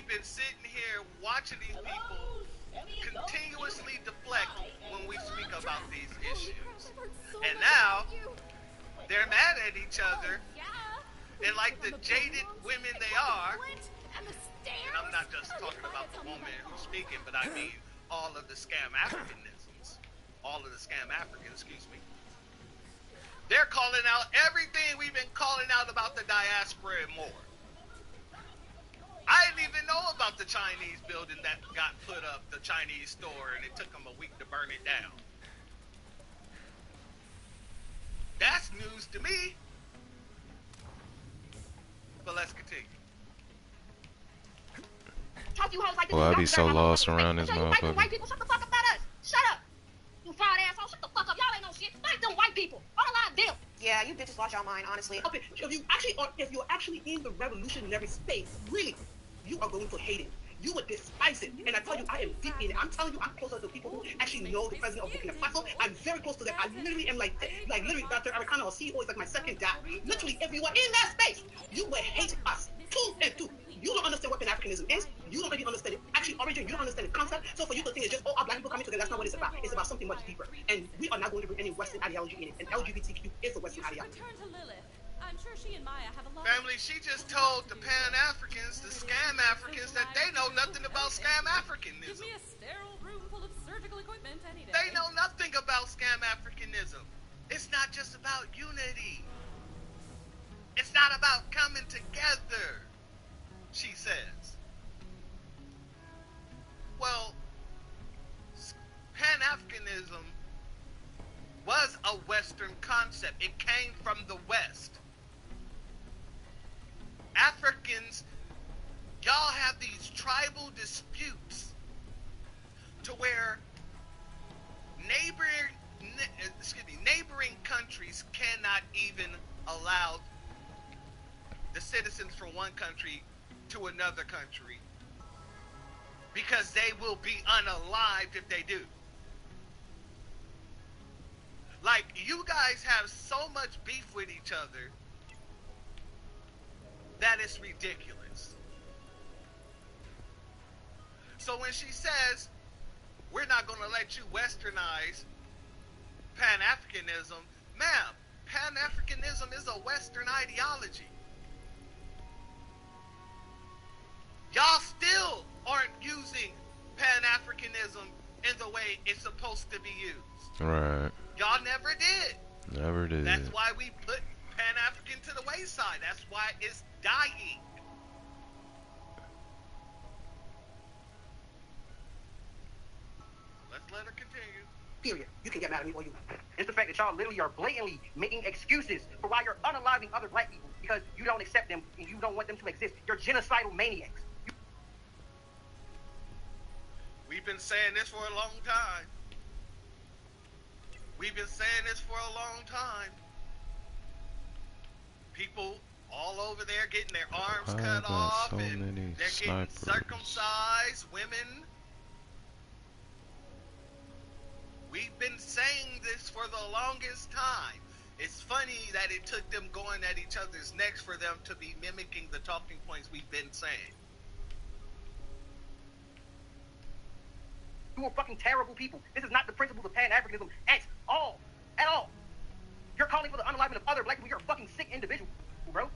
we've been sitting here watching these people continuously deflect when we speak about these issues. And now they're mad at each other, and like the jaded women they are, and I'm not just talking about the woman who's speaking, but I mean all of the scam Africanisms, all of the scam Africans, excuse me. They're calling out everything we've been calling out about the diaspora and more. I didn't even know about the Chinese building that got put up, the Chinese store, and it took them a week to burn it down. That's news to me. But let's continue. Well, I'd be so lost around this motherfucker. White people, shut the fuck up about us. Shut up. You fraud asshole, shut the fuck up. Y'all ain't no shit. Fight them white people. Unalive them. Yeah, you bitches lost your mind, honestly. Okay, if you're actually in the revolutionary space, really, you are going to hate it. You would despise it. And I tell you, I am deep in it. I'm telling you, I'm closer to people who actually know the president of Burkina Faso. I'm very close to them. I literally am like literally Dr. Arikana or CEO is like my second dad. Literally, if you are in that space, you will hate us. 2 and 2. You don't understand what Pan-Africanism is. You don't really understand it. Actually, origin, you don't understand the concept. So for you to think it's just, our black people coming together, that's not what it's about. It's about something much deeper. And we are not going to bring any Western ideology in it. And LGBTQ is a Western ideology. I'm sure she and Maya have a lot. Family, she just told the Pan-Africans, the scam Africans, that they know nothing about scam Africanism. Give me a sterile room full of surgical equipment any day. They know nothing about scam Africanism. It's not just about unity. It's not about coming together, she says. Well, Pan-Africanism was a Western concept. It came from the West. Africans, y'all have these tribal disputes to where neighboring countries cannot even allow the citizens from one country to another country because they will be unalived if they do. Like, you guys have so much beef with each other that it's ridiculous. So when she says, we're not going to let you westernize Pan-Africanism, ma'am, Pan-Africanism is a Western ideology. Y'all still aren't using Pan-Africanism in the way it's supposed to be used. Right. Y'all never did. Never did. That's why we put Pan-African to the wayside. That's why it's dying. Let's let her continue. Period. You can get mad at me all you want. It's the fact that y'all literally are blatantly making excuses for why you're unaliving other black people because you don't accept them and you don't want them to exist. You're genocidal maniacs. We've been saying this for a long time. We've been saying this for a long time. People all over there getting their arms cut off so and many they're getting circumcised, women. We've been saying this for the longest time. It's funny that it took them going at each other's necks for them to be mimicking the talking points we've been saying. You are fucking terrible people. This is not the principles of Pan-Africanism at all. At all. You're calling for the unaliving of other black people. You're a fucking sick individual, bro.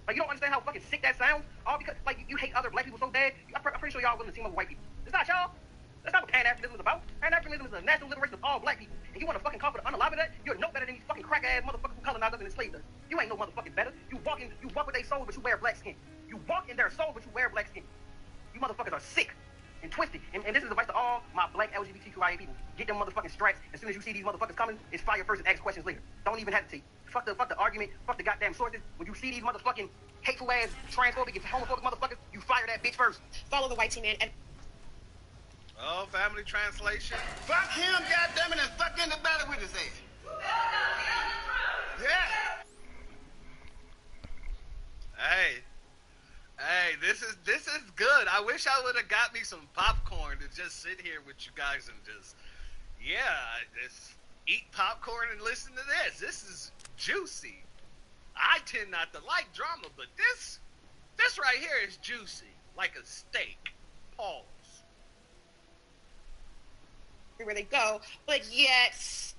Like, you don't understand how fucking sick that sounds? All because, like, you hate other black people so bad. I'm pretty sure y'all willing to team up with white people. It's not y'all. That's not what Pan-Africanism is about. Pan-Africanism is a national liberation of all black people. And you want to fucking call for the unaliving of that? You're no better than these fucking crack-ass motherfuckers who colonized us and enslaved us. You ain't no motherfucking better. You walk with their soul, but you wear black skin. You walk in their soul, but you wear black skin. You motherfuckers are sick and twisted. And this is advice to all my black LGBTQIA people. Get them motherfucking straps. As soon as you see these motherfuckers coming, it's fire first and ask questions later. Don't even hesitate. Fuck the argument. Fuck the goddamn sources. When you see these motherfucking hateful ass, transphobic, and homophobic motherfuckers, you fire that bitch first. Follow the white team in and... Oh, family translation. Fuck him, goddammit, and fuck anybody with his ass. Yeah. Hey, this is good. I wish I would have got me some popcorn to just sit here with you guys and just eat popcorn and listen to this. This is juicy. I tend not to like drama, but this right here is juicy. like a steak. Pause. Where they go, but yet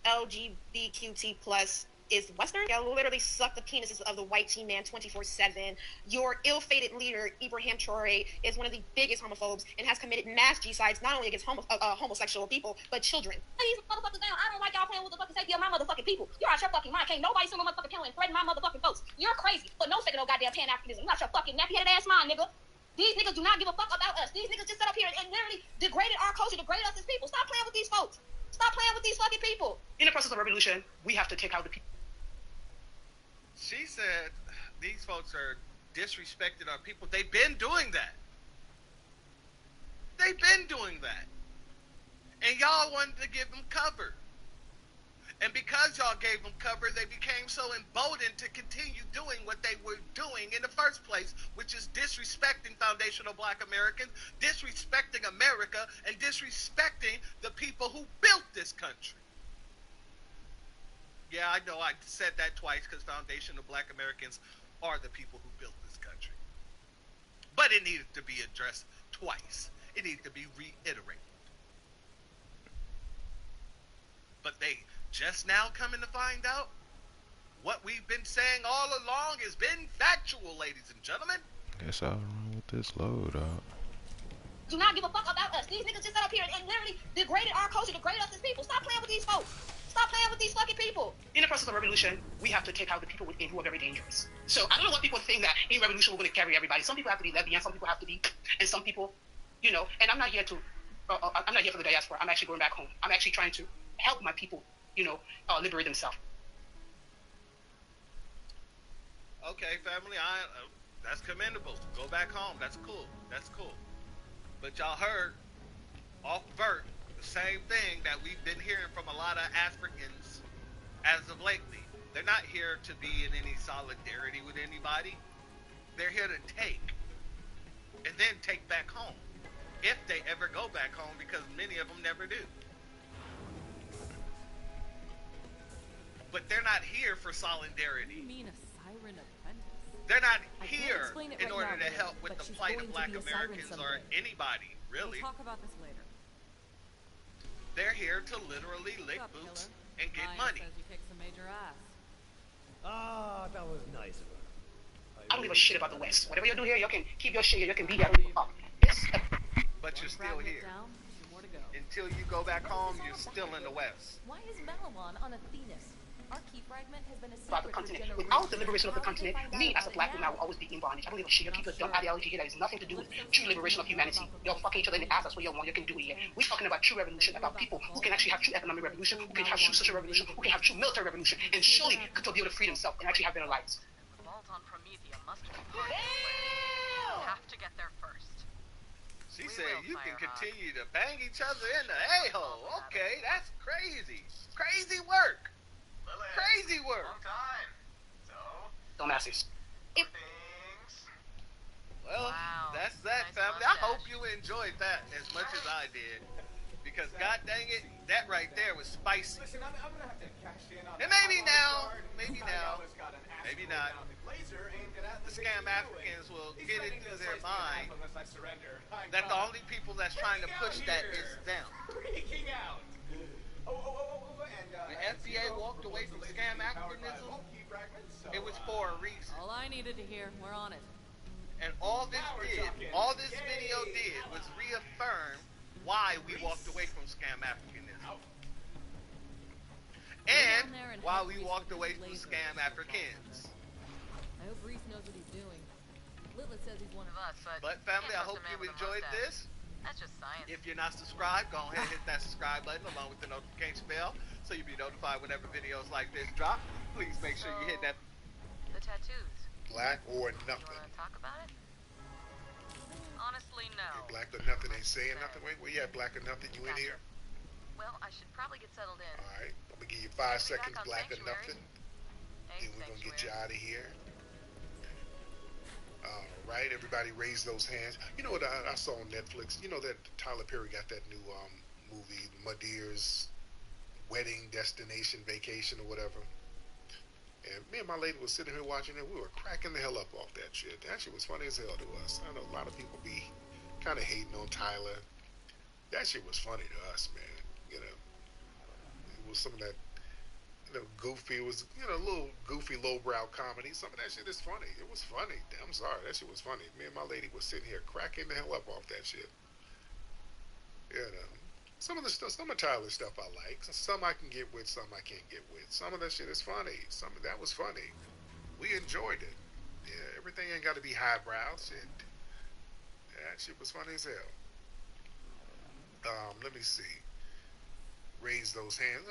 LGBTQT plus is Western. They'll literally suck the penises of the white teen man 24/7. Your ill-fated leader Ibrahim Traore is one of the biggest homophobes and has committed mass genocides not only against homosexual people but children. These motherfuckers down. I don't like y'all playing with the fucking safety of my motherfucking people. You're out your fucking mind. Can't nobody sit on my motherfucking panel and threaten my motherfucking folks. You're crazy, but no second no goddamn Pan-Africanism. You're out your fucking nappy-headed ass mind, nigga. These niggas do not give a fuck about us. These niggas just sit up here and literally degraded our culture, degraded us as people. Stop playing with these folks. Stop playing with these fucking people. In the process of revolution, we have to take out the people. She said these folks are disrespecting our people. They've been doing that. They've been doing that. And y'all wanted to give them cover. And because y'all gave them cover, they became so emboldened to continue doing what they were doing in the first place, which is disrespecting foundational Black Americans, disrespecting America, and disrespecting the people who built this country. Yeah, I know I said that twice because foundational Black Americans are the people who built this country. But it needed to be addressed twice. It needed to be reiterated. But they just now coming to find out what we've been saying all along has been factual, ladies and gentlemen. Guess I'll run with this load up. Do not give a fuck about us. These niggas just sat up here and literally degraded our culture, degraded us as people. Stop playing with these folks. Stop playing with these fucking people. In the process of revolution, we have to take out the people within who are very dangerous. So I don't know what people think that in revolution we're going to carry everybody. Some people have to be lesbian, some people have to be, and some people, you know. And I'm not here to, I'm not here for the diaspora. I'm actually going back home. I'm actually trying to help my people, you know, liberate themselves. Okay, family, that's commendable. Go back home. That's cool. That's cool. But y'all heard off vert the same thing that we've been hearing from a lot of Africans as of lately. They're not here to be in any solidarity with anybody. They're here to take and then take back home if they ever go back home, because many of them never do. But they're not here for solidarity. You mean a siren apprentice? They're not here in order to help with the plight of Black Americans or anybody, really. We'll talk about this later. They're here to literally lick boots and get money. Says you kicked some major ass. Ah, that was nice of her. I don't give a shit about the West. Whatever you do here, you can keep your shit here. You can be there. But you're still here. Until you go back home, you're still in the West. Why is Malawan on Athenas? Our key fragment has been a about the continent. Without the liberation of the continent, me as a Black woman, I will always be in bondage. I don't give a shit. You keep a dumb ideology here that has nothing to do with true liberation of humanity. You'll fuck each other in the ass. That's what you want. You can do it here. We're talking about true revolution, about people who can actually have true economic revolution, who can have true social revolution, who can have true military revolution, and surely could be able to free themselves and actually have better lives. The vault on Promethea must be part of the plan. We have to get there first. She said you can continue to bang each other in the a-hole. Okay, that's crazy. Crazy work. Crazy work. Long time. So, Dumbasses. Well, wow. That's that, Nice family. mustache. I hope you enjoyed that as much as I did. Because, god dang it, that right there was spicy. Listen, I'm gonna have to cash in on And maybe now, maybe now, maybe not. The scam Africans will get it through their mind that the only people that's trying to push that is them. Freaking out. The FBA walked away from scam Africanism. It was for a reason. All I needed to hear, we're on it. And all this video did was reaffirm why we walked away from scam Africanism. And why we walked away from scam Africans. I hope Reese knows what he's doing. Lilith says he's one of us, But family, I hope you enjoyed this. That's just science. If you're not subscribed, go ahead and hit that subscribe button along with the notification bell so you'll be notified whenever videos like this drop. Please make sure you hit that. The tattoos. Black or You nothing. want to talk about it? Honestly, no. Black or nothing ain't saying nothing. Wait, where you at, Black or nothing? You in Gotcha. here? Well, I should probably get settled in. Alright, I'm gonna give you 5 We'll be back seconds, on Black or Sanctuary. nothing. Hey, Then we're gonna get you Sanctuary. out of here. Alright, everybody raise those hands. You know what I saw on Netflix? You know that Tyler Perry got that new movie, Madeire's Wedding Destination Vacation or whatever. And me and my lady was sitting here watching it. We were cracking the hell up off that shit. That shit was funny as hell to us. I know a lot of people be kind of hating on Tyler. That shit was funny to us, man. You know, it was some of that, goofy. It was, a little goofy, lowbrow comedy. Some of that shit is funny. It was funny. I'm sorry, that shit was funny. Me and my lady was sitting here cracking the hell up off that shit. You know, some of the stuff, some of Tyler's stuff I like. Some I can get with, some I can't get with. Some of that shit is funny. Some of that was funny. We enjoyed it. Yeah, everything ain't got to be highbrow shit. That shit was funny as hell. Let me see. Raise those hands.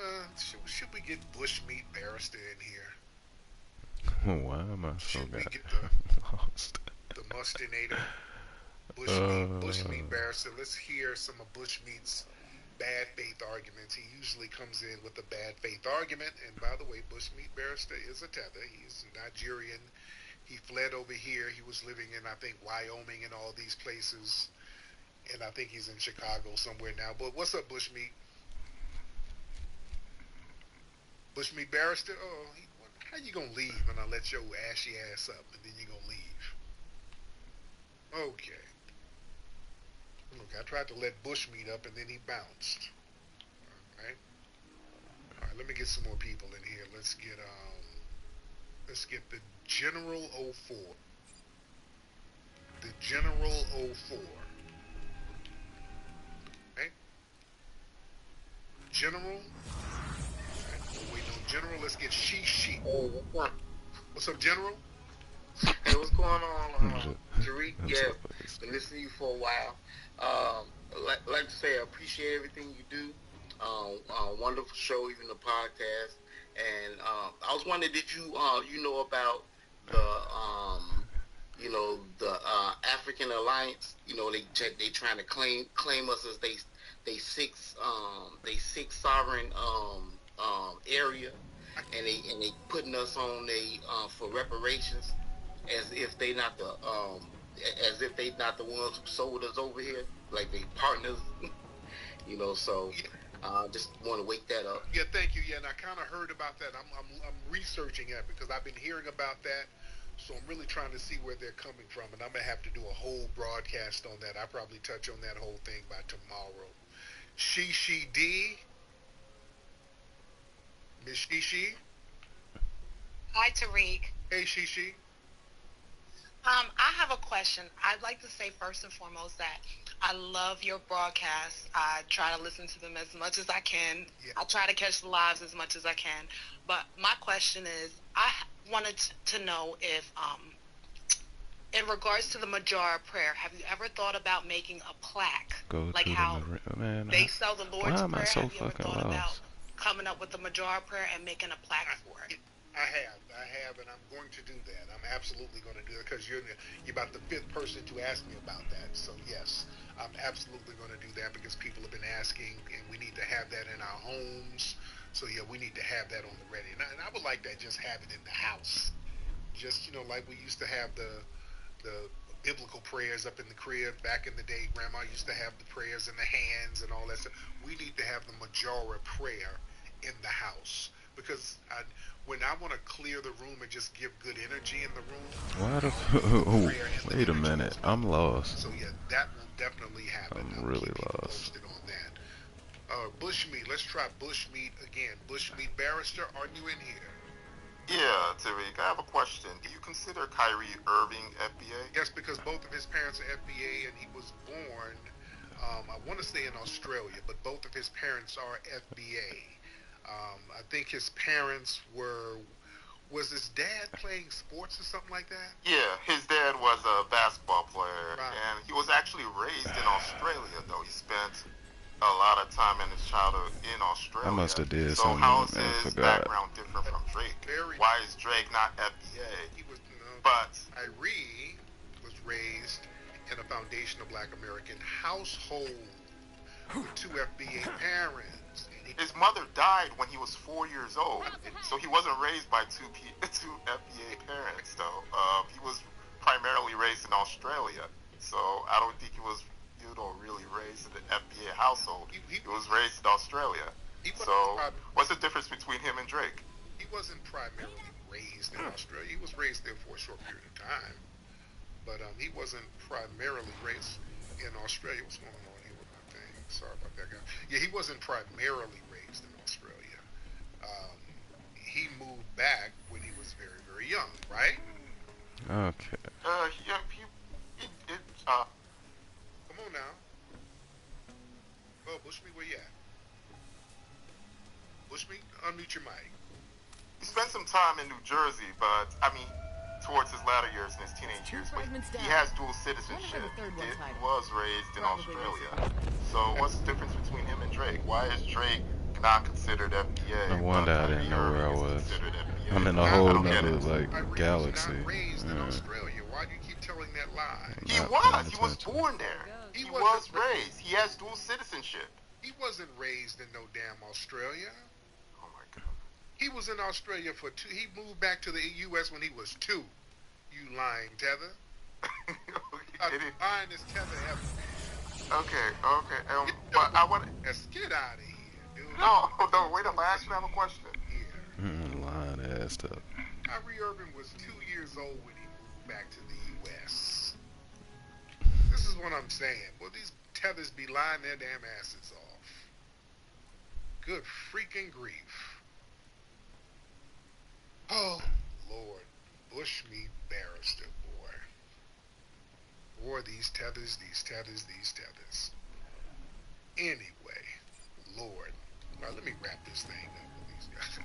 Should we get Bushmeat Barrister in here? Why am I so Should we get lost? the Mustinator? Bushmeat Barrister. Let's hear some of Bushmeat's bad faith arguments. He usually comes in with a bad faith argument. And by the way, Bushmeat Barrister is a tether. He's Nigerian. He fled over here. He was living in, I think, Wyoming and all these places. And I think he's in Chicago somewhere now. But what's up, Bushmeat? Bushmeat Barrister? Oh, how you gonna leave when I let your ashy ass up and then you gonna leave? Okay. Look, I tried to let Bushmeat up and then he bounced. Alright. Alright, let me get some more people in here. Let's get the General 04. The General 04. Okay? General. Wait, no, General, let's get She. Oh, what's up? What's up, General? Hey, what's going on, Tariq? Yeah, been listening to you for a while. Like to say, I appreciate everything you do. Wonderful show, even the podcast. And I was wondering, did you know about the African Alliance? They trying to claim us as they sixth sovereign area, and they putting us on for reparations, as if they not the ones who sold us over here, like they partners. So just want to wake that up. Yeah, thank you. Yeah, and I kind of heard about that. I'm researching it because I've been hearing about that. So I'm really trying to see where they're coming from, and I'm gonna have to do a whole broadcast on that. I'll probably touch on that whole thing by tomorrow. She D. Miss Shishi. Hi, Tariq. Hey, Shishi. I have a question. I'd like to say first and foremost that I love your broadcasts. I try to listen to them as much as I can. Yeah. I try to catch the lives as much as I can. But my question is, I wanted to know if, in regards to the Majora prayer, have you ever thought about making a plaque? Like how they sell the Lord's Prayer? Have you ever thought about coming up with the Majora prayer and making a plaque for it? I have, and I'm going to do that. I'm absolutely going to do it because you're about the fifth person to ask me about that. So yes, I'm absolutely going to do that because people have been asking, and we need to have that in our homes. So yeah, we need to have that on the ready. And I would like that, just have it in the house. Just, like we used to have the biblical prayers up in the crib back in the day. Grandma used to have the prayers in the hands and all that stuff. We need to have the Majora prayer in the house because when I want to clear the room and just give good energy in the room. Wait a minute, I'm lost. So yeah, that will definitely happen. I'm really lost. Posted on that. Bushmeat, let's try Bushmeat again. Bushmeat Barrister, are you in here? Yeah, Tariq, I have a question. Do you consider Kyrie Irving FBA? Yes, because both of his parents are FBA, and he was born, I want to say in Australia, but both of his parents are FBA. I think his parents was his dad playing sports or something like that? Yeah, his dad was a basketball player, and he was actually raised in Australia, though. He spent a lot of time in his childhood in Australia. I must have did so something. How is his background different from Drake? Why is Drake not FBA? But Kyrie was raised in a foundational Black American household with two FBA parents. His mother died when he was 4 years old, so he wasn't raised by two FBA parents, though. He was primarily raised in Australia, so I don't think he was, really raised in an FBA household. He was raised in Australia. So, what's the difference between him and Drake? He wasn't primarily raised in Australia. He was raised there for a short period of time, but he wasn't primarily raised in Australia. What's going on here with my thing? Sorry about that, guy. Yeah, he wasn't primarily raised in Australia. He moved back when he was very, very young, right? Okay. Yeah, Come on now. Oh, Bushmeat, where you at? Bushmeat, unmute your mic. He spent some time in New Jersey, but I mean, towards his latter years and his teenage years, but he has dual citizenship. He was raised in Australia. So what's the difference between him and Drake? Why is Drake not considered FBA? No wonder I didn't know where I was. FBA? I'm in a whole nother galaxy. Not raised in Australia. Why do you keep telling that lie? He was born there. He was raised. He has dual citizenship. He wasn't raised in no damn Australia. Oh my God. He was in Australia for 2. He moved back to the U.S. when he was 2. You lying tether. Lying is tether ever. Okay. But I want to get out of here, dude. No. Wait up. I actually have a question. Yeah. Lying ass up. Kyrie Irving was 2 years old when he moved back to the U.S. This is what I'm saying. Well, these tethers be lying their damn asses off. Good freaking grief. Oh, Lord. Bushmeat barrister, boy. Boy, these tethers. Anyway, Lord. Now, let me wrap this thing up with these guys.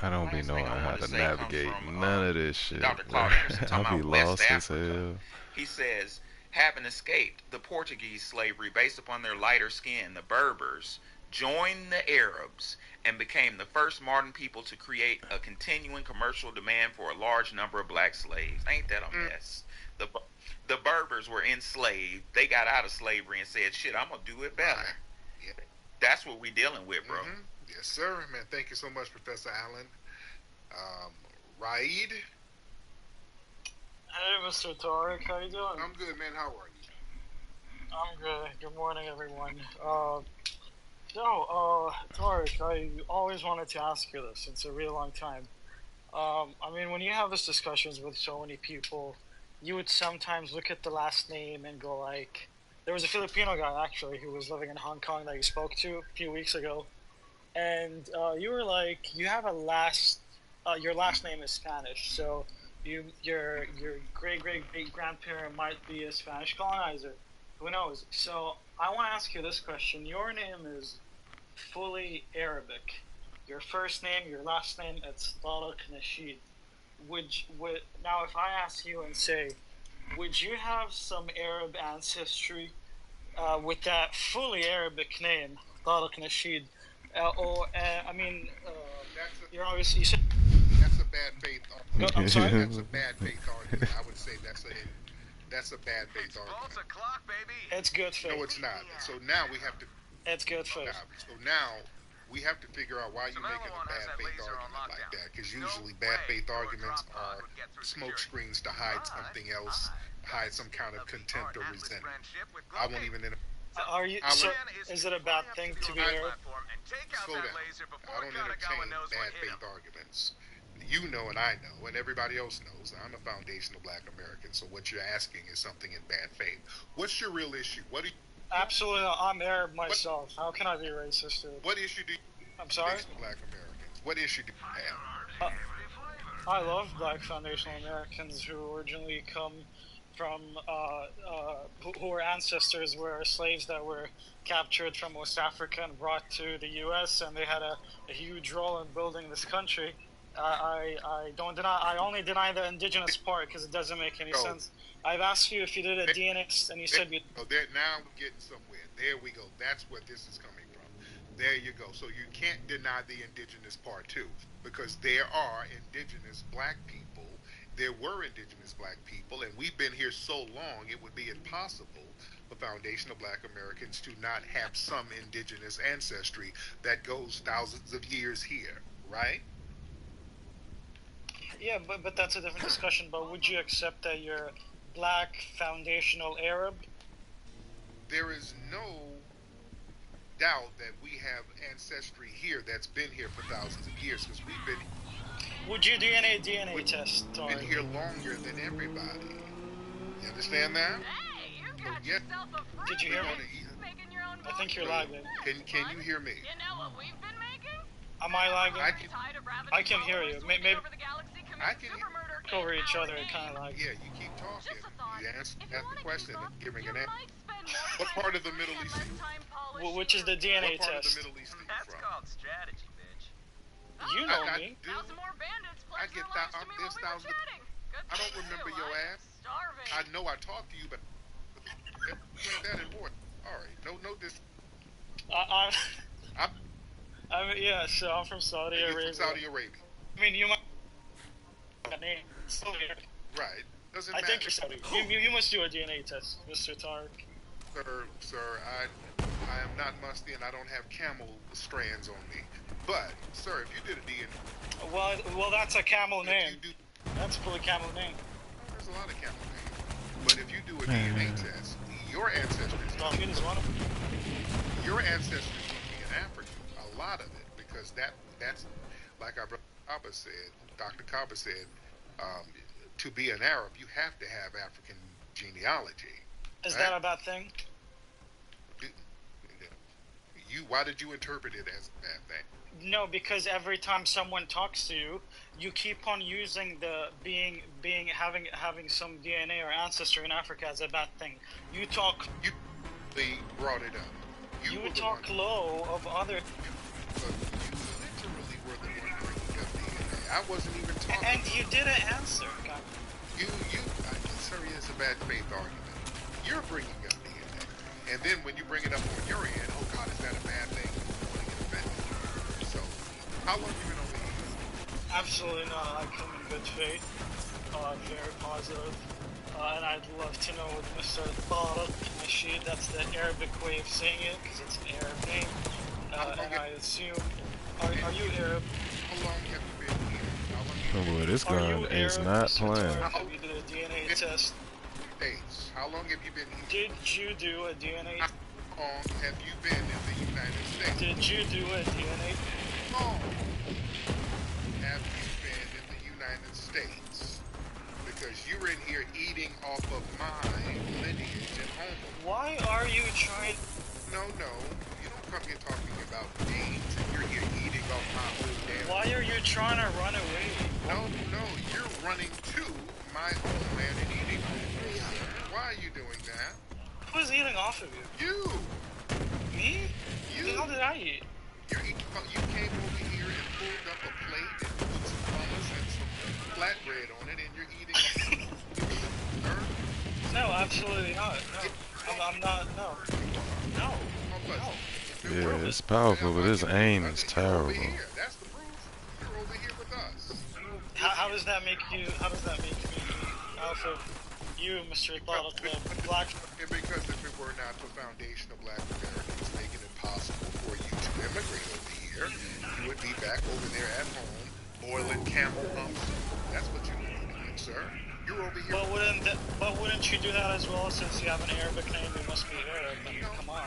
I don't be knowing how to navigate none of this shit. Dr. Claude Anderson talking I'll be about West lost as Africa. hell. He says, having escaped the Portuguese slavery based upon their lighter skin, the Berbers joined the Arabs and became the first modern people to create a continuing commercial demand for a large number of black slaves. Ain't that a mess? The Berbers were enslaved. They got out of slavery and said, shit, I'm going to do it better. Yeah. That's what we dealing with, bro. Mm-hmm. Yes, sir. Man, thank you so much, Professor Allen. Raid? Hey, Mr. Tarek, how you doing? I'm good, man. How are you? I'm good. Good morning, everyone. Tarek, I always wanted to ask you this. It's a real long time. I mean, when you have these discussions with so many people, you would sometimes look at the last name and go like, there was a Filipino guy, actually, who was living in Hong Kong that you spoke to a few weeks ago. And you were like, you have your last name is Spanish, so your great grandparent might be a Spanish colonizer. Who knows? So I want to ask you this question. Your name is fully Arabic. Your first name, your last name, it's Tariq Nasheed. Now if I ask you and say, would you have some Arab ancestry with that fully Arabic name, Tariq Nasheed? You're obviously. You said that's a bad faith argument. I'm sorry. That's a bad faith argument. I would say that's a bad faith argument. O'clock, baby. It's good faith. No, it's not. So now we have to. It's good faith. So now we have to figure out why you're making a bad faith argument like that. Because usually bad faith arguments are smoke screens to hide something else, hide some kind of contempt or resentment. I won't even. Are you? Is it a bad thing to be Arab? Slow down. I don't entertain bad faith arguments. You know and I know and everybody else knows I'm a foundational black American, so what you're asking is something in bad faith. What's your real issue? What do you... Absolutely not. I'm Arab myself. How can I be racist? What issue do you... I'm sorry? Black Americans. What issue do you have? I love black foundational Americans who originally come from who were ancestors were slaves that were captured from West Africa and brought to the U.S. and they had a huge role in building this country. I don't deny. I only deny the indigenous part because it doesn't make any sense. I've asked you if you did a DNA and you said you. Oh, now we're getting somewhere. There we go. That's where this is coming from. There you go. So you can't deny the indigenous part too, because there are indigenous black people there were indigenous black people, and we've been here so long, it would be impossible for foundational black Americans to not have some indigenous ancestry that goes thousands of years here, right? Yeah, but that's a different discussion. But would you accept that you're black foundational Arab? There is no doubt that we have ancestry here that's been here for thousands of years because we've been. Would you do DNA test? Been here longer than everybody. You understand that? Hey, you got yes. yourself a friend. Did you hear me? Making your own I think you're lagging. Can you hear me? You know what we've been making? Am I lagging? I can hear you. Maybe I can over each other. It kind of lags. Yeah, you keep talking. You ask the question and giving an answer. What part of the Middle East? Well, which is the DNA what part test? Of the Middle East are you That's from? called strategy, bitch. You know me. I get there's thousands. I don't remember your ass. I know I talked to you, but that important. All right, no this. Yeah, so I'm from Saudi Arabia. From Saudi Arabia. I mean, you might. Name Saudi Arabia. Right. Doesn't I matter. think you're Saudi. You must do a DNA test, Mr. Tark. Sir, I am not musty and I don't have camel strands on me. But, sir, if you did a DNA... Well, that's a camel name. That's a fully camel name. There's a lot of camel names. But if you do a DNA test, your ancestors... is one of them. Your ancestors would be in Africa. A lot of it. Because that's, like our brother Kaba said, Dr. Kaba said, to be an Arab, you have to have African genealogy. Is that a bad thing? Why did you interpret it as a bad thing? No, because every time someone talks to you, you keep on using the having some DNA or ancestor in Africa as a bad thing. You brought it up. You talk low of other. You literally were the one bringing up DNA. I wasn't even talking. And you didn't answer. God. Sir, it's a bad faith argument. You're bringing up DNA, and then when you bring it up on your end, oh God, is that a bad thing? You want to get offended. So, how long have you been over here? Absolutely not. I come in good faith. Very positive. And I'd love to know what Mr. Tariq Rashid, that's the Arabic way of saying it, because it's an Arab name. And I assume, are you Arab? How long have you been here? Oh boy, this gun is not playing. Have you did a DNA test? How long have you been here? Did you do a DNA? How long have you been in the United States? Did you do a DNA? How long have you been in the United States? Because you're in here eating off of my lineage and home. Why are you trying? No. You don't come here talking about names and you're here eating off my whole damn. Why are you trying to run away? No. You're running to my homeland and eating off of me. Why are you doing that? Who's eating off of you? You. Me? You. How did I eat? You came over here and pulled up a plate and put some hummus and some flatbread on it, and you're eating. No, absolutely not. No, I'm not. No. Yeah, it's powerful, but his aim is terrible. That's the proof. You're over here with us. How does that make you? How does that make me alpha? You, Mr. Tariq, the black. Because if it were not for foundational black Americans making it possible for you to immigrate over here, you would be back over there at home, boiling camel humps. That's what you would be doing, sir. You're over here. But wouldn't you do that as well? Since you have an Arabic name, you must be Arab. I mean, come on.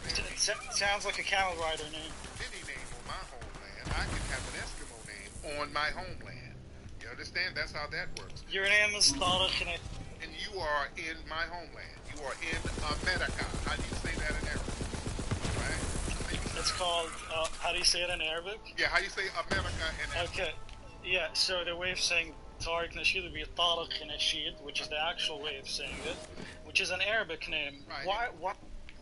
It sounds like a camel rider name. Any name on my homeland, I can have an Eskimo name on my homeland. You understand? That's how that works. Your name is Tariq, and you are in my homeland. You are in America. How do you say that in Arabic? Right? It's called. How do you say it in Arabic? Yeah. How do you say America in Arabic? Okay. Yeah. So the way of saying Tariq Nasheed would be Tariq Nasheed, which is the actual way of saying it, which is an Arabic name. Right. Why?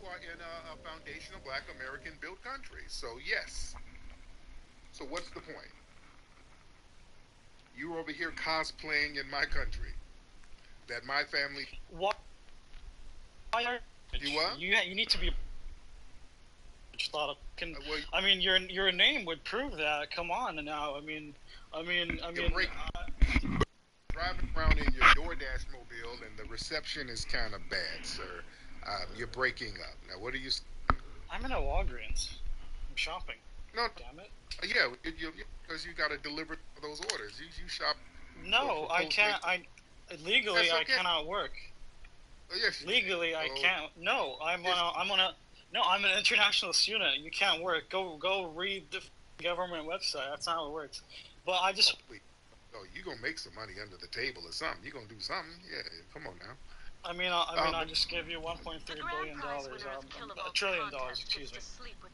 You are in a foundational black American built country. So yes. So what's the point? You're over here cosplaying in my country. That my family. What? Why are you what? You need to be. I mean, your name would prove that. Come on now. I mean. driving around in your DoorDash mobile, and the reception is kind of bad, sir. You're breaking up. Now, what are you? I'm in a Walgreens. I'm shopping. No, damn it. Yeah, because you got to deliver those orders. You shop. No, I can't. Legally I okay. cannot work. Oh, yes, legally I can't. No, I'm an international student. You can't work. Go read the government website. That's not how it works. But I just. Oh, you gonna make some money under the table or something? You gonna do something? Yeah, come on now. I just gave you $1.3 billion, $1 trillion, excuse me.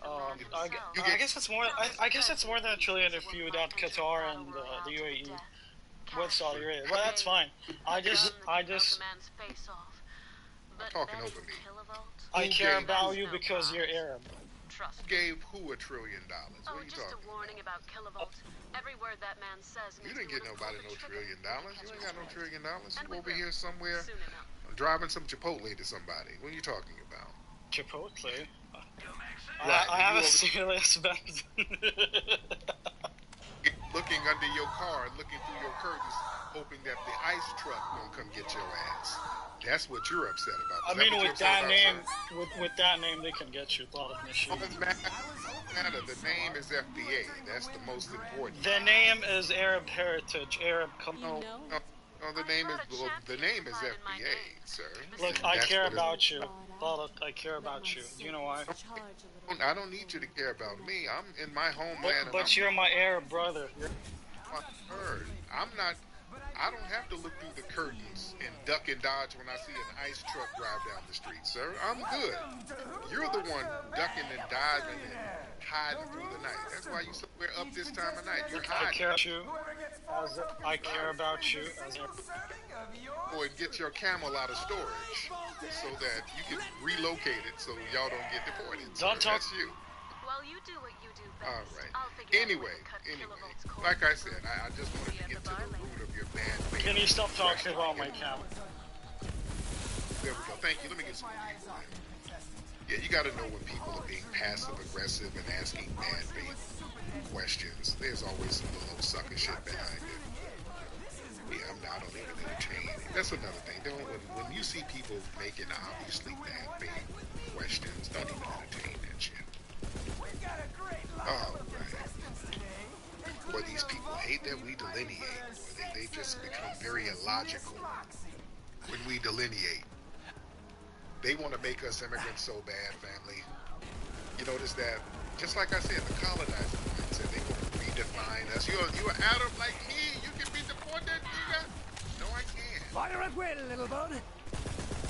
I guess it's more. I guess it's more than $1 trillion if you add Qatar and the UAE with Saudi Arabia. Well, that's fine. I just. Talking over me. I care about you because you're Arab. Who gave who $1 trillion? What are you just talking a warning about kilovolts. Every word that man says. You didn't get nobody no $1 trillion. You ain't got no $1 trillion. You over here somewhere driving some Chipotle to somebody. What are you talking about? Chipotle? Right, I have a serious Benz. Looking under your car, looking through your curtains, hoping that the ice truck won't come get your ass. That's what you're upset about. I mean, with that name, with that name, they can get you a lot of machines. The name is FBA. That's the most important. The name is Arab Heritage. Arab. No, the name is FBA, sir. Look, I care about you. Look, I care about you. Do you know why? I don't need you to care about me. I'm in my homeland. But you're my Arab brother. I'm not. I don't have to look through the curtains and duck and dodge when I see an ice truck drive down the street, sir. I'm good. You're the one ducking and dodging and hiding through the night. That's why you somewhere up this time of night. You're hiding. I care about you. Go and get your camel out of storage so that you can relocate it so y'all don't get deported. Don't talk. That's you. Well, you do what you do best. All right. Anyway, like I said, I just wanted to get to the root of your bad faith. Can you stop talking about my camel? There we go. Thank you. Let me get some people in. Yeah, you got to know when people are being passive aggressive and asking bad faith questions. There's always some little sucker shit behind it. Yeah, I don't even entertain it. That's another thing. When you see people making obviously bad faith questions, don't even entertain that shit. Oh, right. Boy, these people hate that we delineate. They just become very illogical when we delineate. They want to make us immigrants so bad, family. You notice that, just like I said, the colonizer said they want to redefine us. You're Arab like me. You can be deported, nigga. No, I can't. Fire at will, little bud.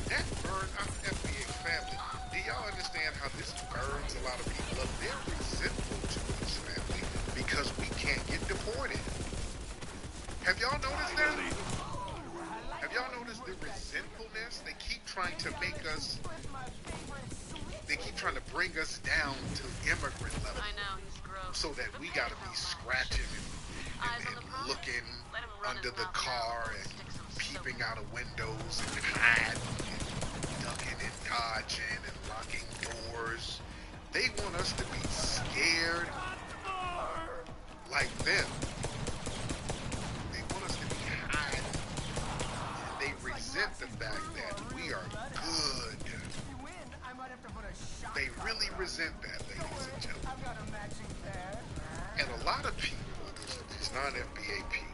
That burns our FBA family. Do y'all understand how this burns a lot of people up? They're resentful to us, family, because we can't get deported. Have y'all noticed that? Have y'all noticed the resentfulness? They keep trying to make us, they keep trying to bring us down to immigrant level. I know, he's gross. So that we gotta be scratching and looking under the car and peeping out of windows and hiding and ducking and dodging and locking doors. They want us to be scared like them. They want us to be hiding. And they resent the fact that we are good. They really resent that, ladies and gentlemen. And a lot of people, these non-FBA people,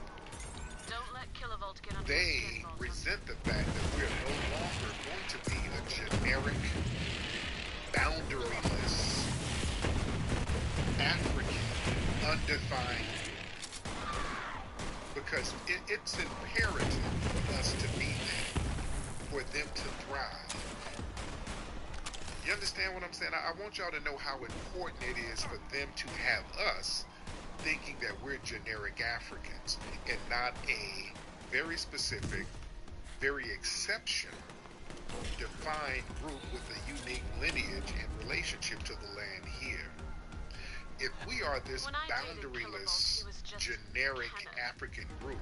they resent the fact that we're no longer going to be a generic, boundaryless, African, undefined, because it's imperative for us to be there, for them to thrive. You understand what I'm saying? I want y'all to know how important it is for them to have us thinking that we're generic Africans and not a very specific, very exceptional, defined group with a unique lineage and relationship to the land here. If we are this boundaryless, generic African group,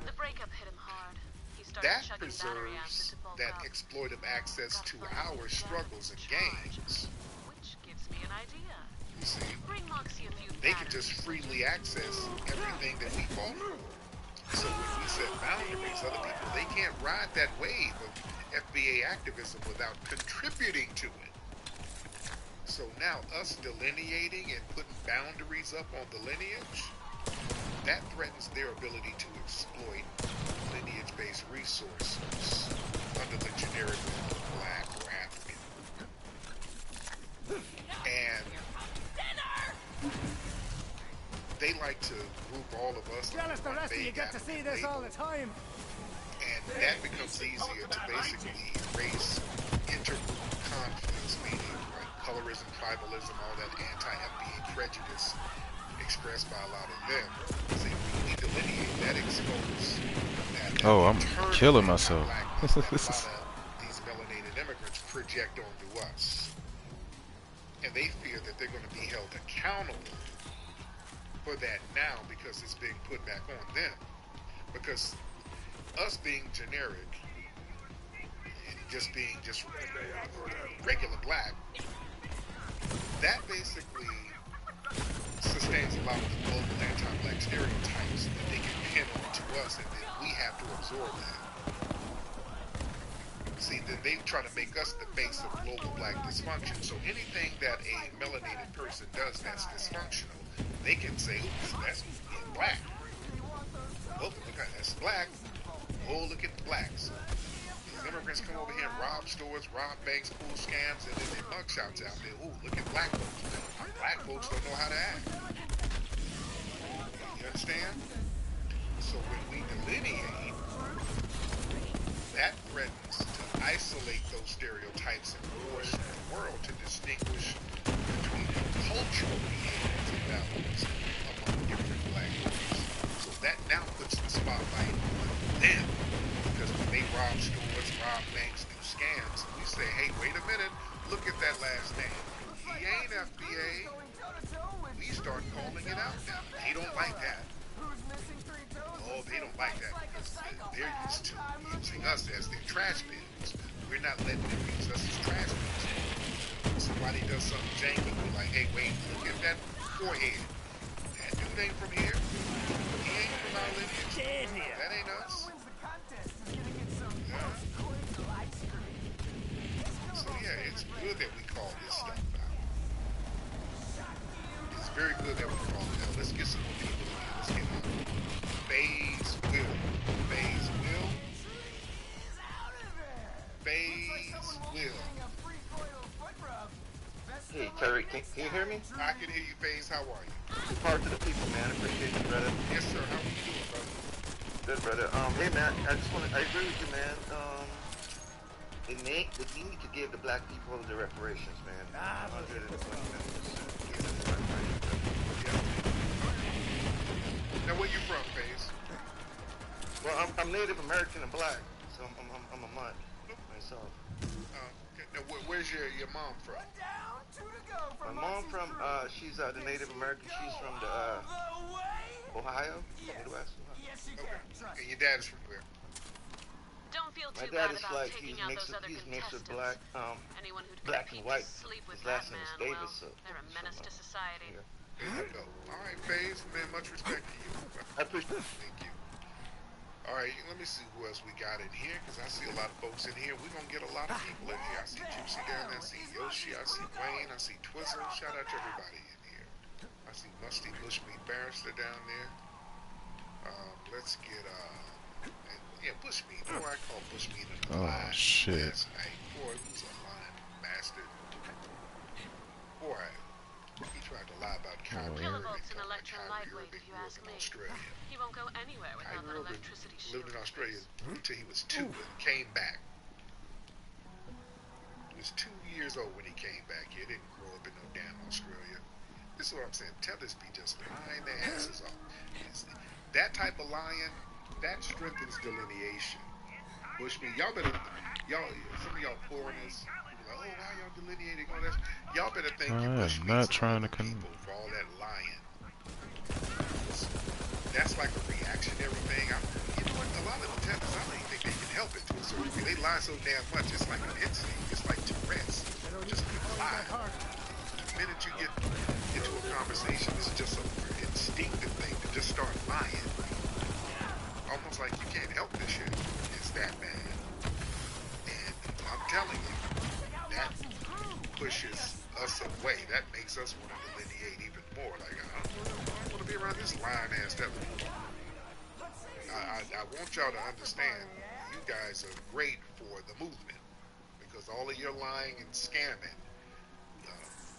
that preserves that exploitive access to our struggles and gains. Which gives me an idea. You see, they can just freely access everything that we fought for. So when we set boundaries. Other people, they can't ride that wave of FBA activism without contributing to it. So now us delineating and putting boundaries up on the lineage, that threatens their ability to exploit lineage-based resources under the generic of black or African. And they like to group all of us. Jealous the rest of you get to see this all the time. And that becomes easier to basically erase intergroup conflicts, meaning colorism, tribalism, all that anti-FBA prejudice expressed by a lot of them. See, we delineate that expose that. Oh, I'm killing myself. That a lot of these melanated immigrants project onto us. And they fear that they're going to be held accountable for that now because it's being put back on them. Because us being generic, just being just regular black, that basically sustains a lot of the global anti-black stereotypes that they can pin onto us, and then we have to absorb that. See, then they try to make us the face of global black dysfunction. So anything that a melanated person does that's dysfunctional, they can say, "Ooh, that's being black. Oh, look at that's black. Oh, look at the blacks." These immigrants come over here and rob stores, rob banks, pull scams, and then their mugshots out there. Ooh, look at black folks. Black folks don't know how to act. You understand? So when we delineate, that threatens to isolate those stereotypes and force the world to distinguish between cultural behaviors and values among different black groups. So that now puts the spotlight on them, because when they rob stores, rob banks, do scams, we say, hey, wait a minute, look at that last name. He ain't FBA. We start calling it out now. They don't like that. Oh, they don't like that because they're used to using us as their trash bins. We're not letting them use us as trash bins. Somebody does something janky, we're like, hey, wait, look at that forehead. That dude ain't from here. He ain't from our lineage. That ain't us. Yeah. So yeah, it's good that we call this stuff out. It's very good that we call it out. Let's get some more people in here. Let's get them. Phase Will. Phase Will. Phase Will. Hey, Terry, can you hear me? I can hear you, Phase. How are you? Good part to the people, man. Appreciate you, brother. Yes, sir. How are you doing, brother? Good, brother. Hey, man, I agree with you, man. They need to give the black people the reparations, man. 120 Now, where you from, Phase? Well, I'm Native American and black, so I'm a mutt myself. Now, where's your mom from? My mom from she's the Native American. She's from the Ohio, Midwest. Okay. And your dad is from where? Don't feel My too dad bad is about like taking he's out mixed those other with contestants. black, Anyone who'd black and white. sleep with His that last name is man, Davis. well, they're a menace to society. There you go. All right, Phase, man, much respect to you. I appreciate it. Thank you. All right, let me see who else we got in here, because I see a lot of folks in here. We're going to get a lot of people in here. I see Juicy down there. I see Yoshi. I see Wayne. I see Twizzle. Shout out to everybody in here. I see Musty Bushmeat Barrister down there. Let's get, Bushmeat. Boy, I call Bushmeat a lie. Oh, shit. Last night. Boy, who's a lying bastard. Boy, he tried to lie about Kyrie Irving. Kilovolt's an electron lightweight, if you ask me. Australia. He won't go anywhere without Kyrie that Irving electricity shield. lived in Australia until he was 2 and came back. He was 2 years old when he came back. He didn't grow up in no damn Australia. This is what I'm saying. Tethers be just lying their asses off. That type of lying, that strengthens delineation. Bushmeat, some of y'all foreigners, like, oh, why y'all delineating all that? Y'all better thank you, Bushmeat, not trying to people for all that lying. That's like a reactionary thing. You know what? A lot of the Tethers, I don't even think they can help it to a certain degree. They lie so damn much. It's like an instinct. It's like Tourette's. Just people lie. The minute you get into a conversation, it's just an instinctive thing to just start lying. Almost feels like you can't help this shit. It's that bad. And I'm telling you, that pushes us away. That makes us want to delineate even more. Like, I don't want to be around this lying-ass devil. I want y'all to understand, you guys are great for the movement because all of your lying and scamming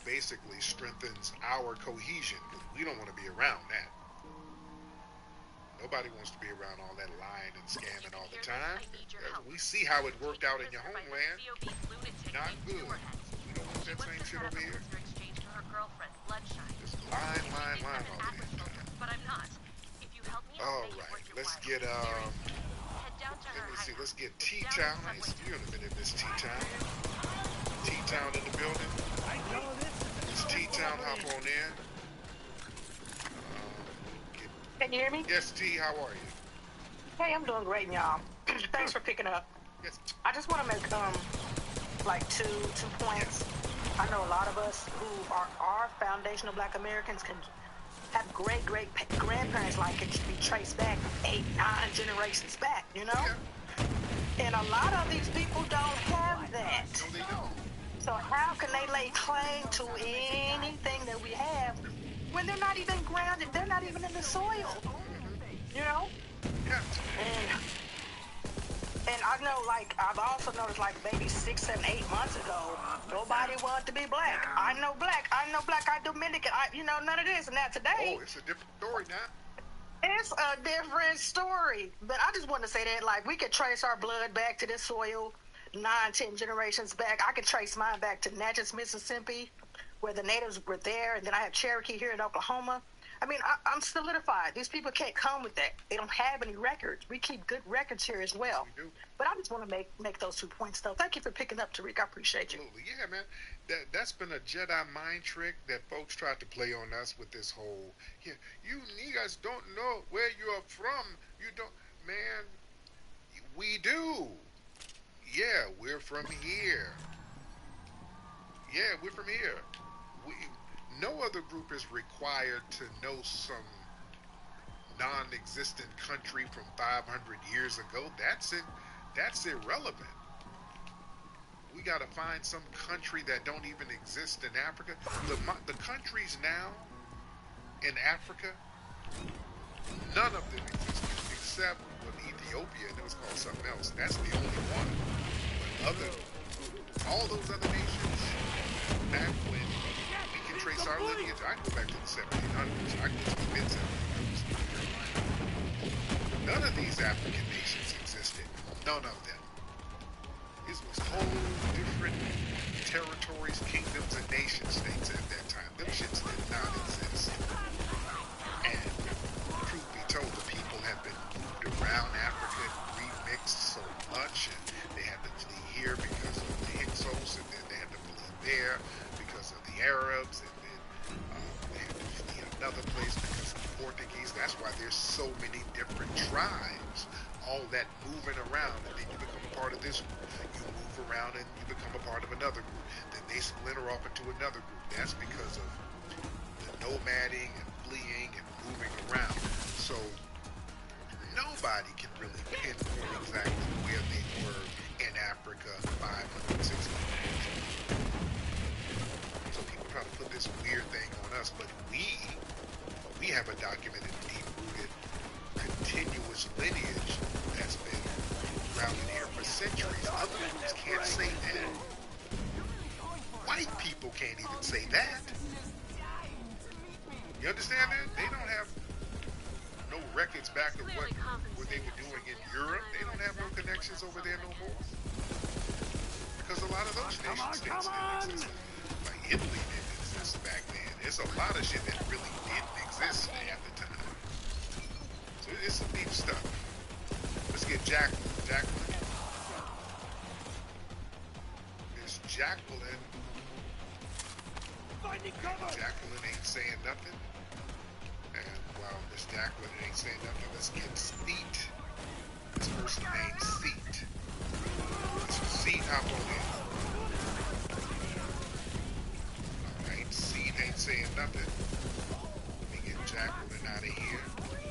basically strengthens our cohesion because we don't want to be around that. Nobody wants to be around all that lying and scamming all the time. We see how it worked out in your homeland. Not good. We don't want that same shit over here. Just lying all the time. But I'm not. If you help me, all right, let's get let me see. Let's get T-Town. I ain't seen you in a minute, Miss T-Town. T-Town in the building. Miss T-Town, hop on in. Can you hear me? Yes, T. How are you? Hey, I'm doing great, y'all. Thanks for picking up. Yes. I just want to make like two points. I know a lot of us who are foundational Black Americans can have great grandparents like it should be traced back 8, 9 generations back, you know? Yeah. And a lot of these people don't have that. No, they don't. So how can they lay claim to anything that we have when they're not even grounded? They're not even in the soil, you know? Yeah. And I know, like, I've also noticed, like, maybe 6, 7, 8 months ago, nobody wanted to be black. I know black, I'm Dominican, none of this. And now today... Oh, it's a different story now. It's a different story. But I just want to say that, like, we could trace our blood back to this soil 9, 10 generations back. I could trace mine back to Natchez, Mississippi, where the natives were there. And then I have Cherokee here in Oklahoma. I mean, I'm solidified. These people can't come with that. They don't have any records. We keep good records here as well. We do. But I just want to make those 2 points, though. Thank you for picking up, Tariq. I appreciate you. Absolutely. Yeah, man. That's been a Jedi mind trick that folks tried to play on us with this whole, you niggas don't know where you're from. You don't, man, we do. Yeah, we're from here. Yeah, we're from here. No other group is required to know some non-existent country from 500 years ago. That's irrelevant. We got to find some country that don't even exist in Africa. The countries now in Africa, none of them exist except Ethiopia, and it was called something else. That's the only one. But all those other nations, back when we can trace our lineage, I go back to the 1700s. I go to the mid-1700s. None of these African nations existed. None of them. This was whole different territories, kingdoms, and nation states at that time. Them shits did not exist. And truth be told, the people have been moved around Africa and remixed so much, and they had to flee here because of the Hyksos, and then they had to flee there because of the Arabs, and then they had to flee another place because of the Portuguese. That's why there's so many different tribes. All that moving around, and then you become a part of this group. You move around and you become a part of another group. Then they splinter off into another group. That's because of the nomading and fleeing and moving around. So nobody can really pinpoint exactly where they were in Africa 500, 600 years ago. So people try to put this weird thing on us, but we have a documented, deep-rooted, continuous lineage that's been around in here for centuries. Other groups can't say that. White people can't even say that. You understand that? They don't have no records back of what they were doing in Europe. They don't have no connections over there no more. Because a lot of those nation states didn't exist. Like Italy didn't exist back then. There's a lot of shit that really didn't exist at the time. So it's some deep stuff. Let's get Jacqueline. Miss Jacqueline. Jacqueline ain't saying nothing. And while Miss Jacqueline ain't saying nothing, let's get Seat. This person named Seat. Seat, hop on in. Alright, Seat ain't saying nothing. Let me get Jacqueline out of here.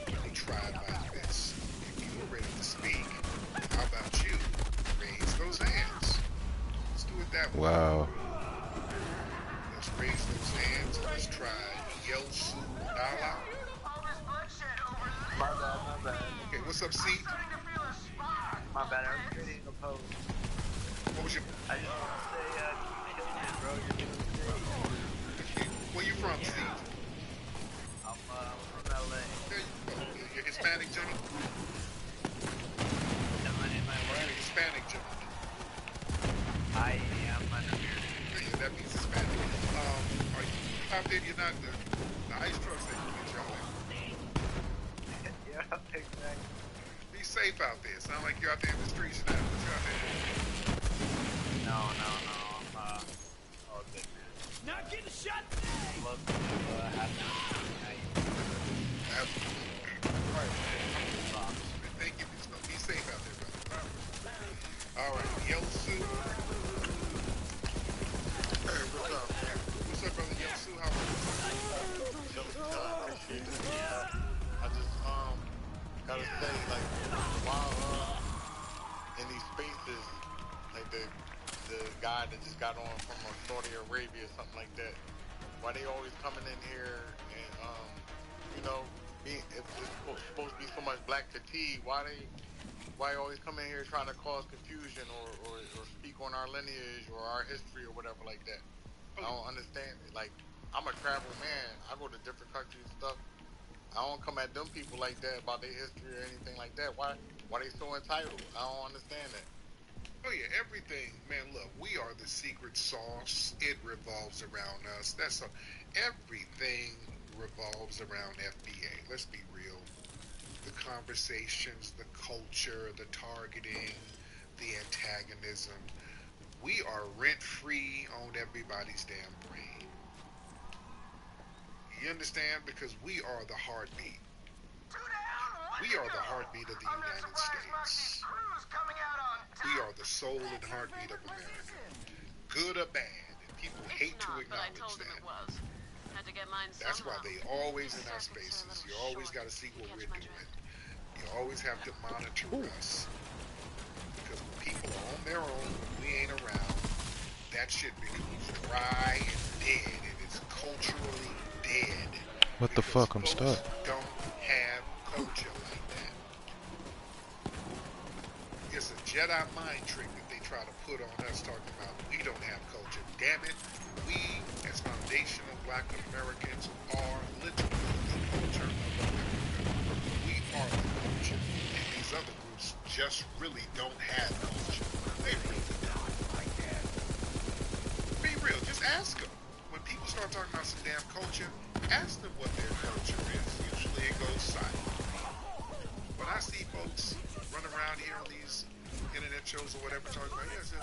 Let me try it like this. If you are ready Wow. Let's raise those hands and let's try Yelsu Dala. My bad. Okay, what's up, C? My bad, I was creating a post. What was your... I just want to say, keep it in, bro. You're doing great. Where you from, Steve? I'm from LA. There you go. You're Hispanic, Jimmy? Am I what? You're Hispanic, Jimmy. I am under. Yeah, that means Hispanic. Are you out there? You're not the ice trucks that you get y'all in. Yeah, exactly. Be safe out there. Sound like you're out there in the streets now. What you out there? No. I'm all good, man. Not getting shot. Love to have you. All right, man. Thank you. Be safe out there, brother. All right, Yelsu. Hey, what's up, man? What's up, brother Yelsu? How are you? I just gotta say, like, while in these spaces, like the guy that just got on from Saudi Arabia or something like that, why they always coming in here and you know, if it's supposed to be so much black fatigue, why always come in here trying to cause confusion or speak on our lineage or our history or whatever like that? I don't understand it. Like, I'm a travel man. I go to different countries and stuff. I don't come at them people like that about their history or anything like that. Why they so entitled? I don't understand that. Oh yeah, everything, man. Look, we are the secret sauce. It revolves around us. That's everything revolves around FBA. Let's be real. The conversations, the culture, the targeting, the antagonism. We are rent-free on everybody's damn brain. You understand? Because we are the heartbeat. We are the heartbeat of the United States. We are the soul and heartbeat of America. Good or bad, and people hate to acknowledge that. That's why they always in our spaces. You always got to see what we're doing. You always have to monitor us. Because when people are on their own, when we ain't around, that shit becomes dry and dead, and it's culturally dead. What the fuck? I'm stuck. Don't have culture like that. It's a Jedi mind trick that they try to put on us, talking about we don't have culture. Damn it, we as foundational Black Americans are literally the culture of America. We are the culture, and these other groups just really don't have culture. They really don't like that. Be real, just ask them. When people start talking about some damn culture, ask them what their culture is. Usually it goes silent. When I see folks run around here on these internet shows or whatever talking about, yes,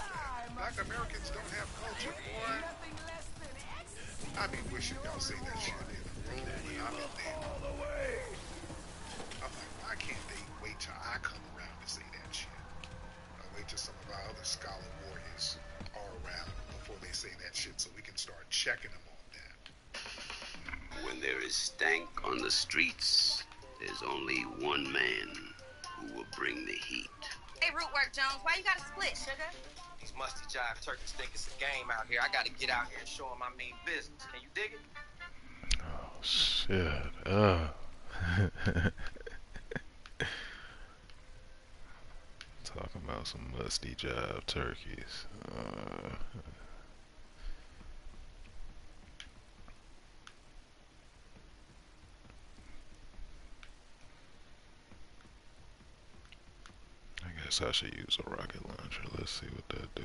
Black Americans don't have culture, boy. I be wishing y'all say that shit in the room when I'm in there. I'm like, why can't they wait till I come around to say that shit? I'll wait till some of our other scholar warriors are around before they say that shit so we can start checking them on that. When there is stank on the streets, there's only one man who will bring the heat. Hey, Rootwork Jones, why you got a split, sugar? These musty jive turkeys think it's a game out here. I gotta get out here and show them I mean business. Can you dig it? Oh shit. Talking about some musty jive turkeys. I guess I should use a rocket launcher. Let's see what that do.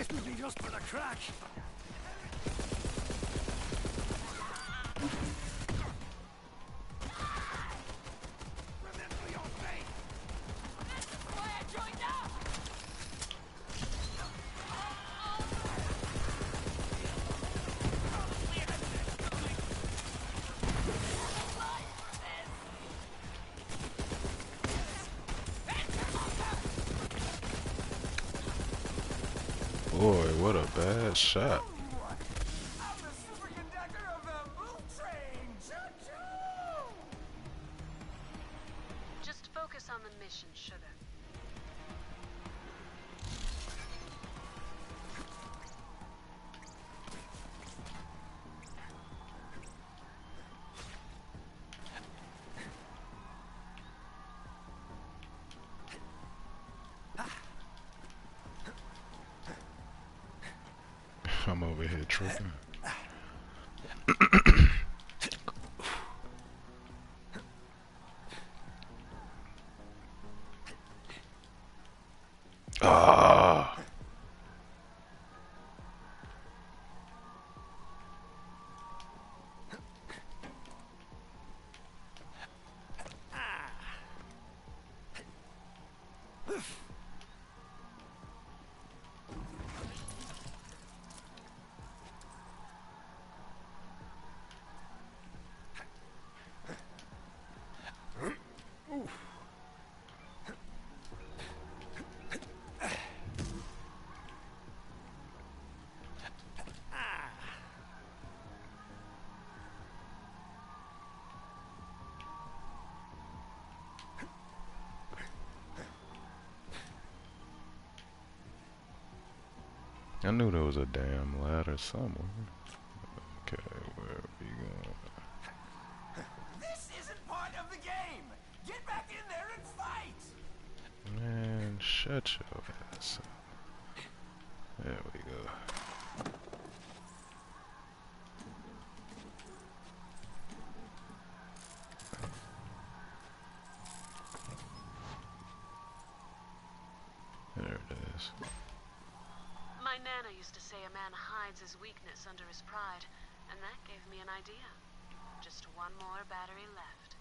This'll be just for the crack. Boy, what a bad shot. Just focus on the mission, sugar. I'm over here tripping. Ah. I knew there was a damn ladder somewhere. Okay, where are we going? This isn't part of the game. Get back in there and fight. Man, shut your ass up. There we go. There it is. My nana used to say a man hides his weakness under his pride, and that gave me an idea. Just one more battery left.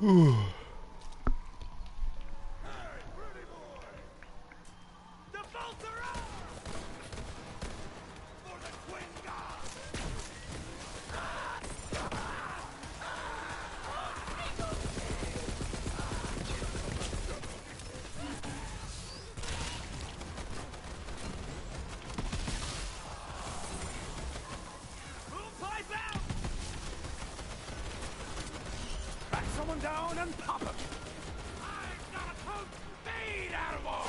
Ooh. Back someone down and pop him. I've got a poke fade out of arm.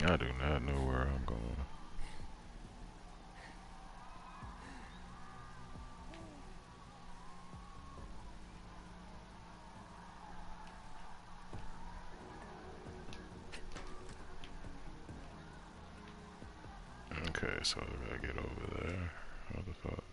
I do not know where I'm going. Okay, so I gotta get over there. What the fuck?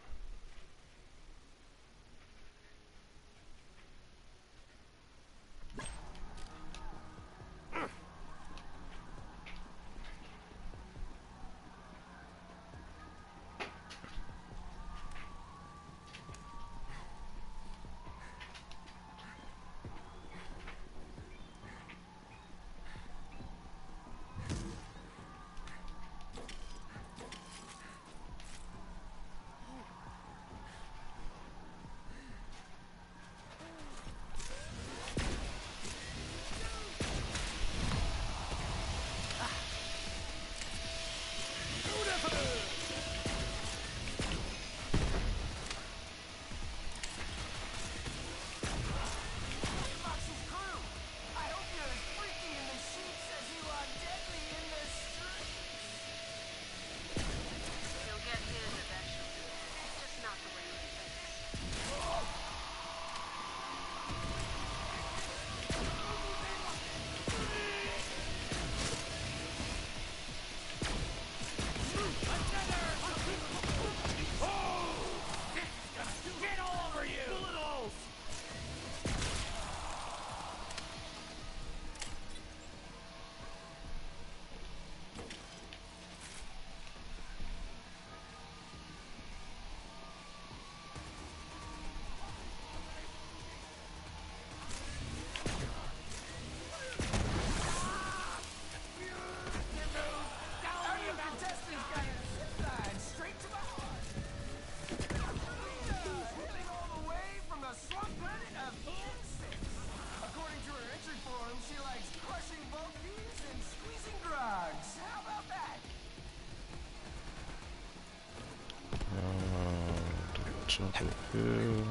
Jump up here.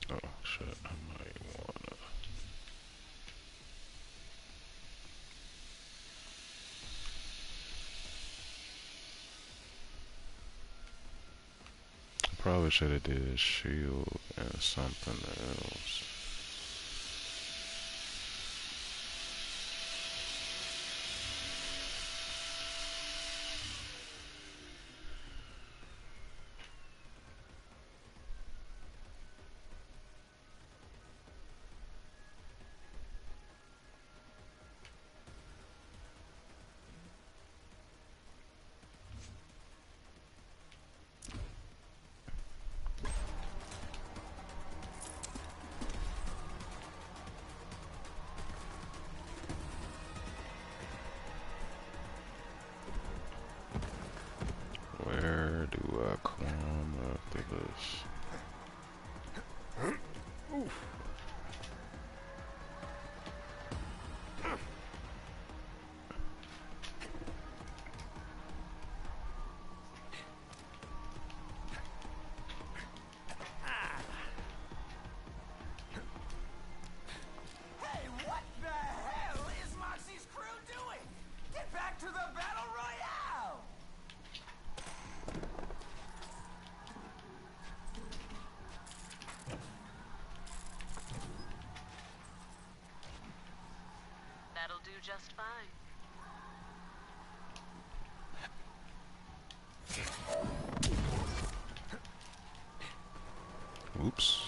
Oh shit, I might wanna. Probably should have did shield and something else. Where do I climb after this? Oof. Hey, what the hell is Moxie's crew doing? Get back to the battle royale! That'll do just fine. Oops.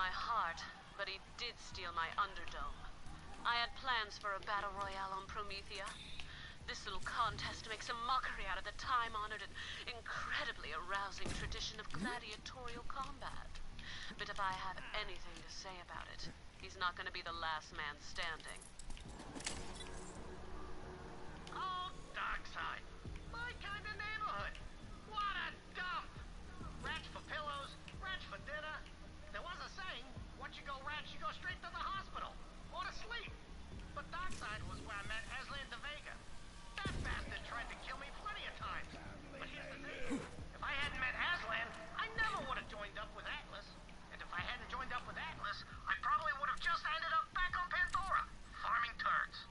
my heart, but he did steal my Underdome. I had plans for a battle royale on Promethea. This little contest makes a mockery out of the time-honored and incredibly arousing tradition of gladiatorial combat. But if I have anything to say about it, he's not going to be the last man standing. Oh, Dockside. My kind of neighborhood. What a dump. Rats for pillows, rats for dinner. There was a saying, once you go rats, you go straight to the hospital. Or to sleep. But Dockside was where I met Aslan de Vega. That bastard tried to kill me plenty of times. But here's the thing. If I hadn't met Aslan, I never would have joined up with Atlas. And if I hadn't joined up with Atlas, I probably would have just ended up back on Pandora, farming turds.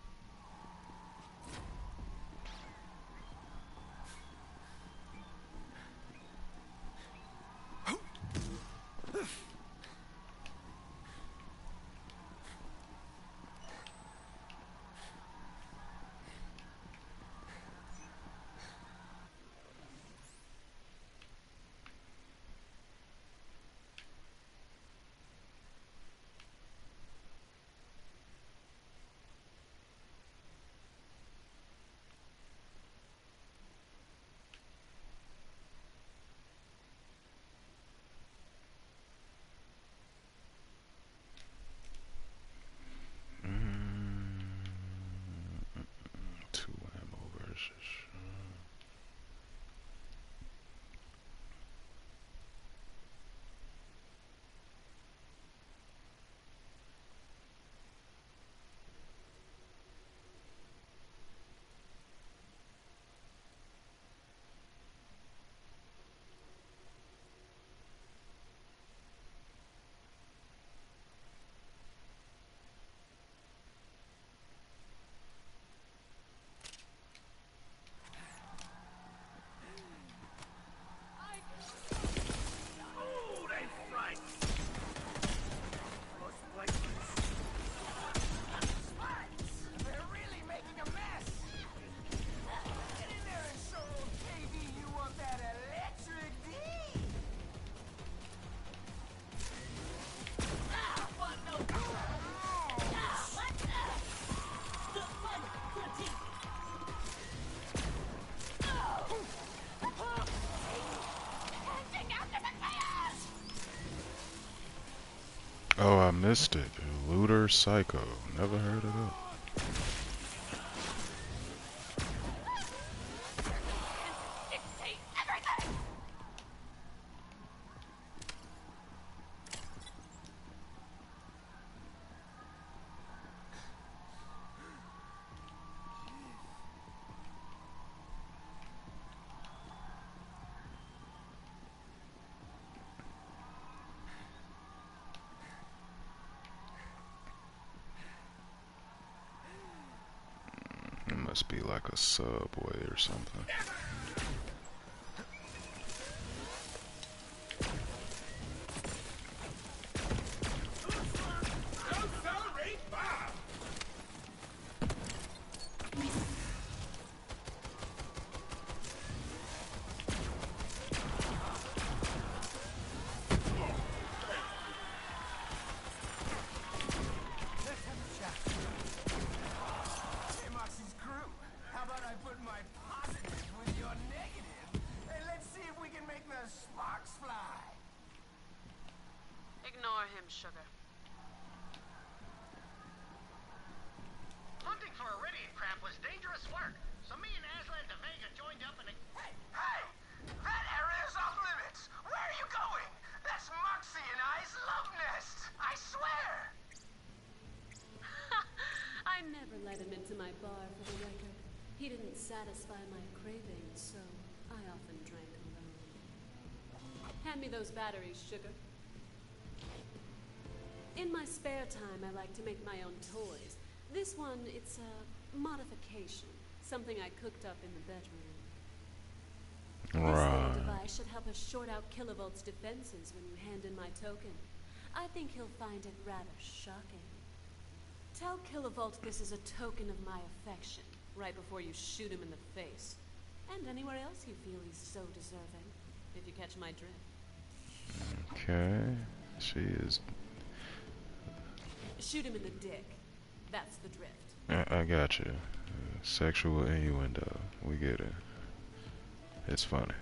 Two ammo versus. Oh, they frightened. Those places. They're really making a mess. Get in there and show old KB you want that electric D. Ah, what no. Oh, I missed it. Looter Psycho. Never heard of that. It must be like a subway or something. Hey, Moxie's crew. How about I put my positive with your negative, and let's see if we can make the sparks fly. Ignore him, Sugar. Hunting for Iridian crap was dangerous work, so me and Aslan de Vega joined up in a... Hey! Hey! That area's off limits! Where are you going? That's Moxie and I's love nest! I swear! I never let him into my bar, for the record. He didn't satisfy my cravings, so I often drank alone. Hand me those batteries, Sugar. In my spare time, I like to make my own toys. This one, it's a modification. Something I cooked up in the bedroom. This little device should help us short out Kilovolt's defenses when you hand in my token. I think he'll find it rather shocking. Tell Kilovolt this is a token of my affection, right before you shoot him in the face. And anywhere else you feel he's so deserving, if you catch my drift. Okay. She is Shoot him in the dick. That's the drift. I got you. Sexual innuendo. We get it. It's funny.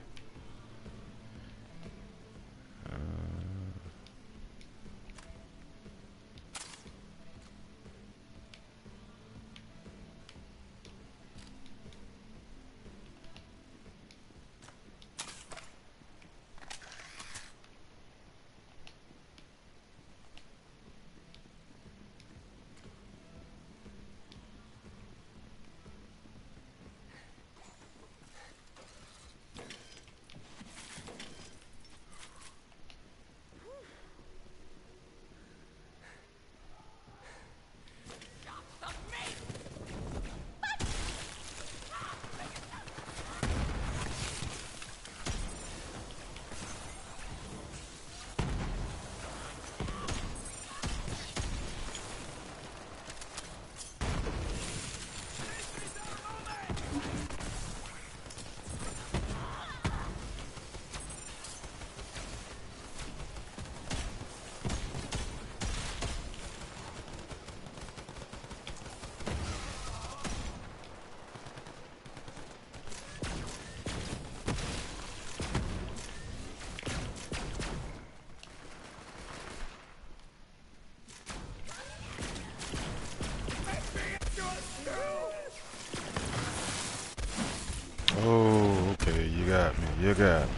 Oh, okay, you got me. You got me.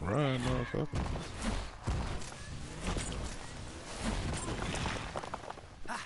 Run, motherfucker. Huh.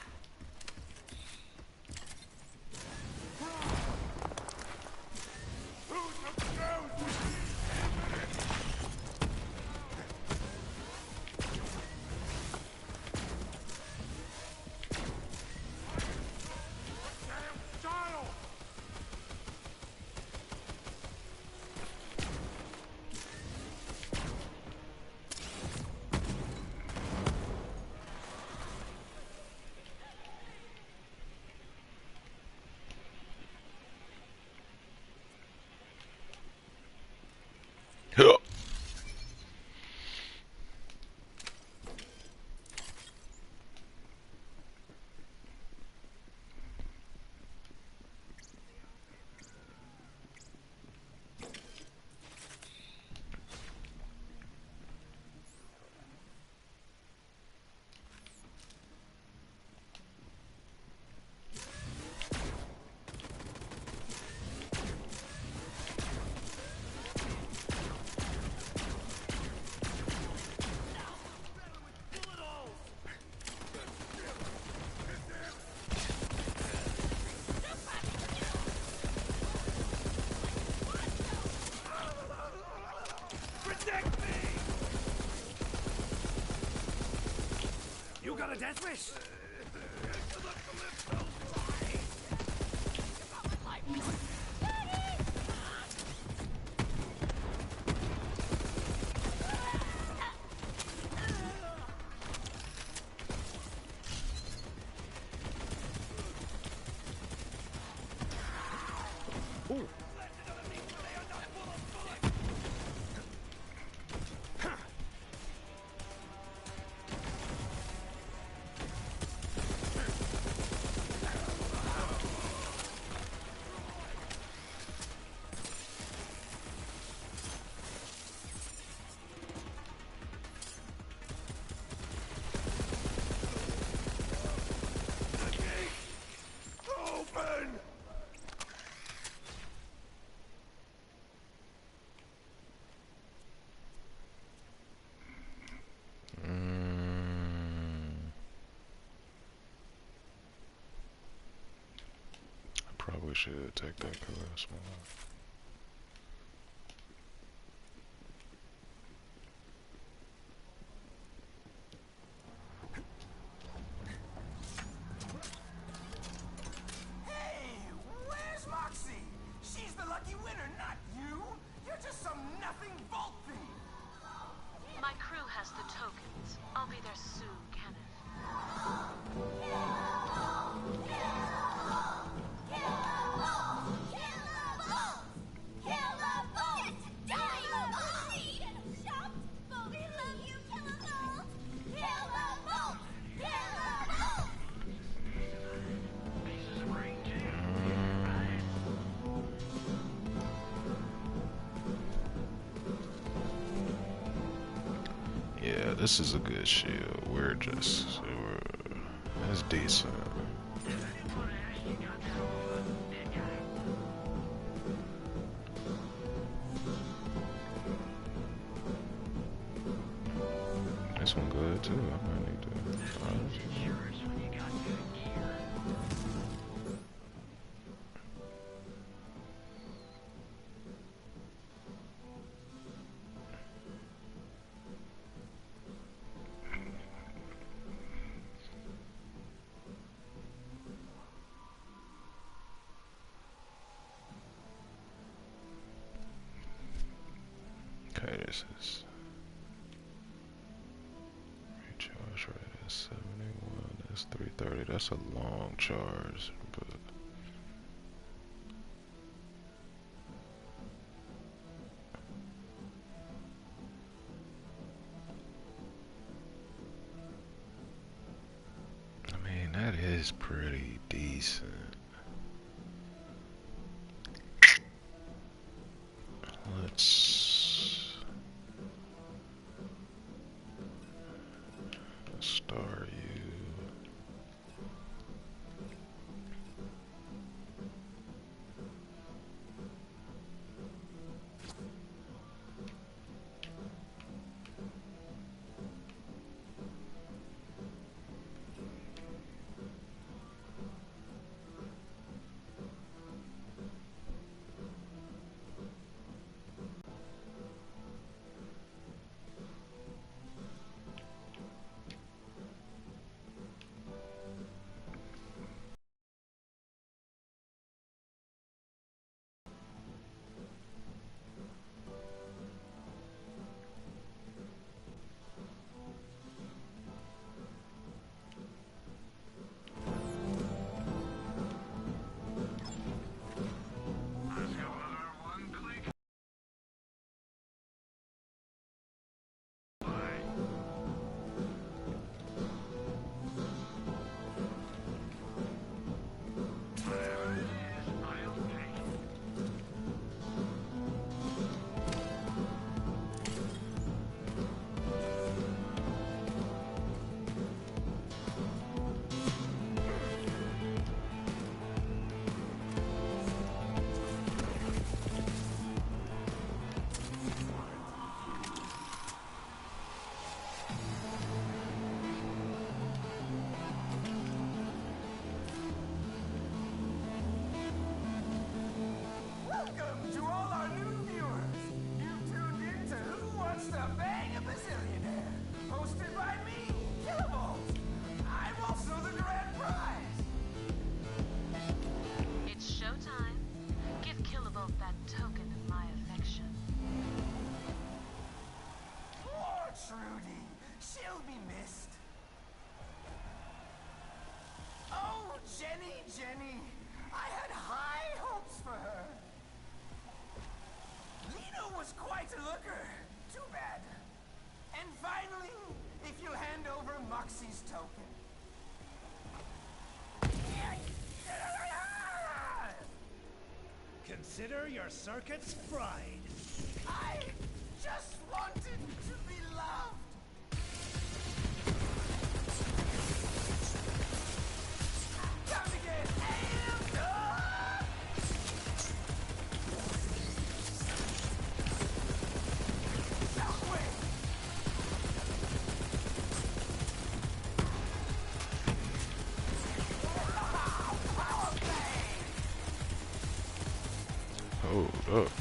You got a death wish? Ooh. Open! I probably should take that class one. Hey, where's Moxie? She's the lucky winner, not you! You're just some nothing vault thief! My crew has the tokens. I'll be there soon, Kenneth. Yeah, this is a good shield. It's decent. This one good too. I might need to try this. Okay, this is recharge rate is 71. That's 330. That's a long charge, but I mean that is pretty decent. Let's star you. Welcome to all our new viewers. You've tuned in to Who Wants to Bang a Bazillionaire? Hosted by me, Killables. I'm also the grand prize. It's showtime. Give Killabolt that token of my affection. Poor Trudy. She'll be missed. Oh, Jenny, Jenny. I had high hopes for her. Lena was quite a looker. Too bad. And finally, if you'll hand over Moxie's token. Consider your circuits fried. I just wanted to be loved. Time to get amped up! Southway! Power play! Hold up.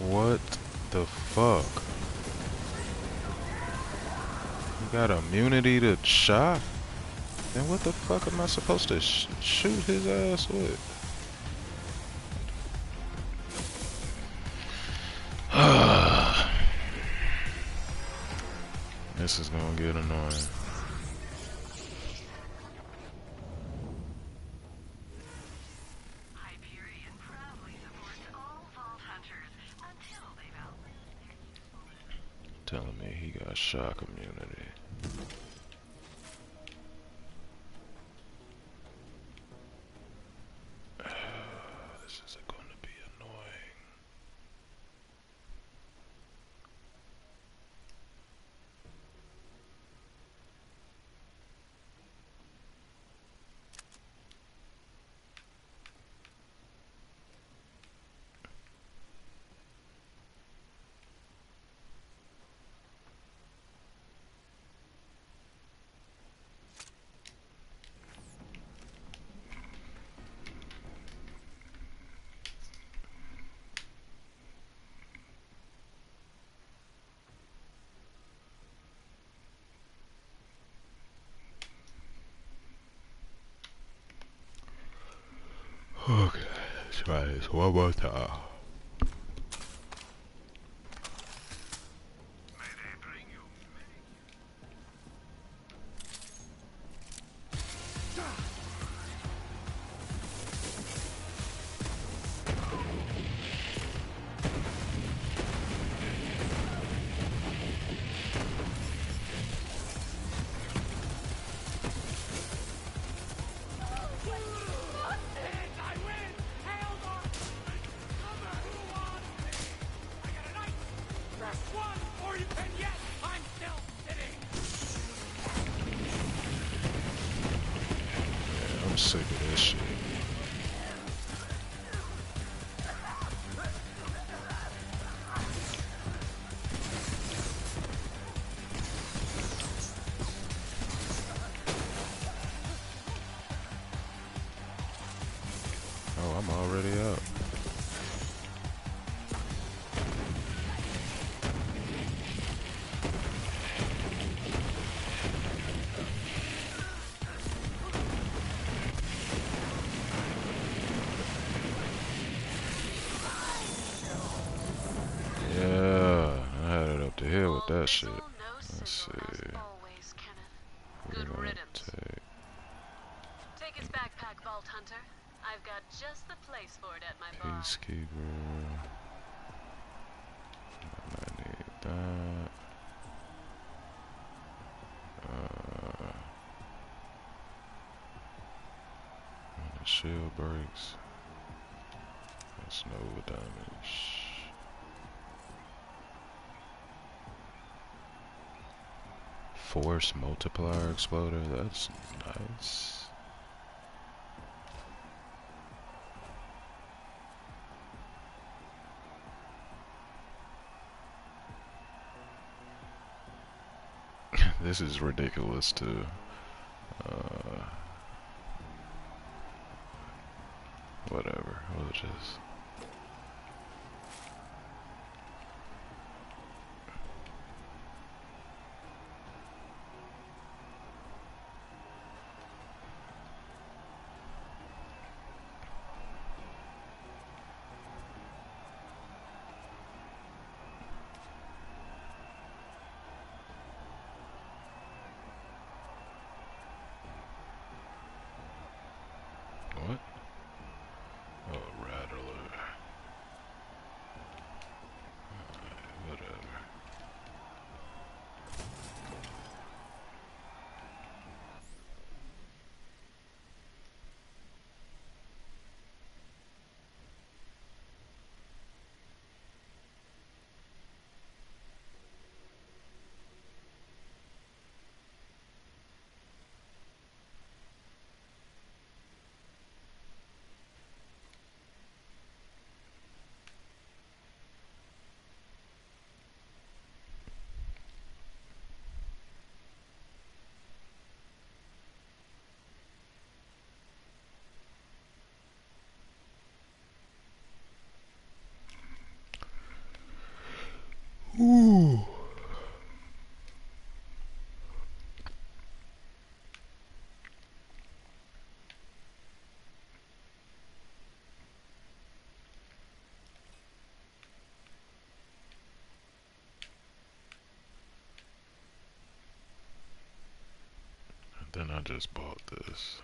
What the fuck? You got immunity to shock? Then what the fuck am I supposed to shoot his ass with? This is gonna get annoying. Telling me he got shock immunity. This is going to be annoying. Okay, let's try this one more time. I'm sick of this shit. Oh, I'm already up. Yeah, I had it up to here with that shit. Let's see. We're gonna Take his backpack, Vault Hunter. I've got just the place for it at my bar. Peacekeeper. I need that. When the shield breaks, that's no damage. Force multiplier exploder, that's nice. This is ridiculous too. Whatever, we'll just... What? Oh, Rattler. I just bought this.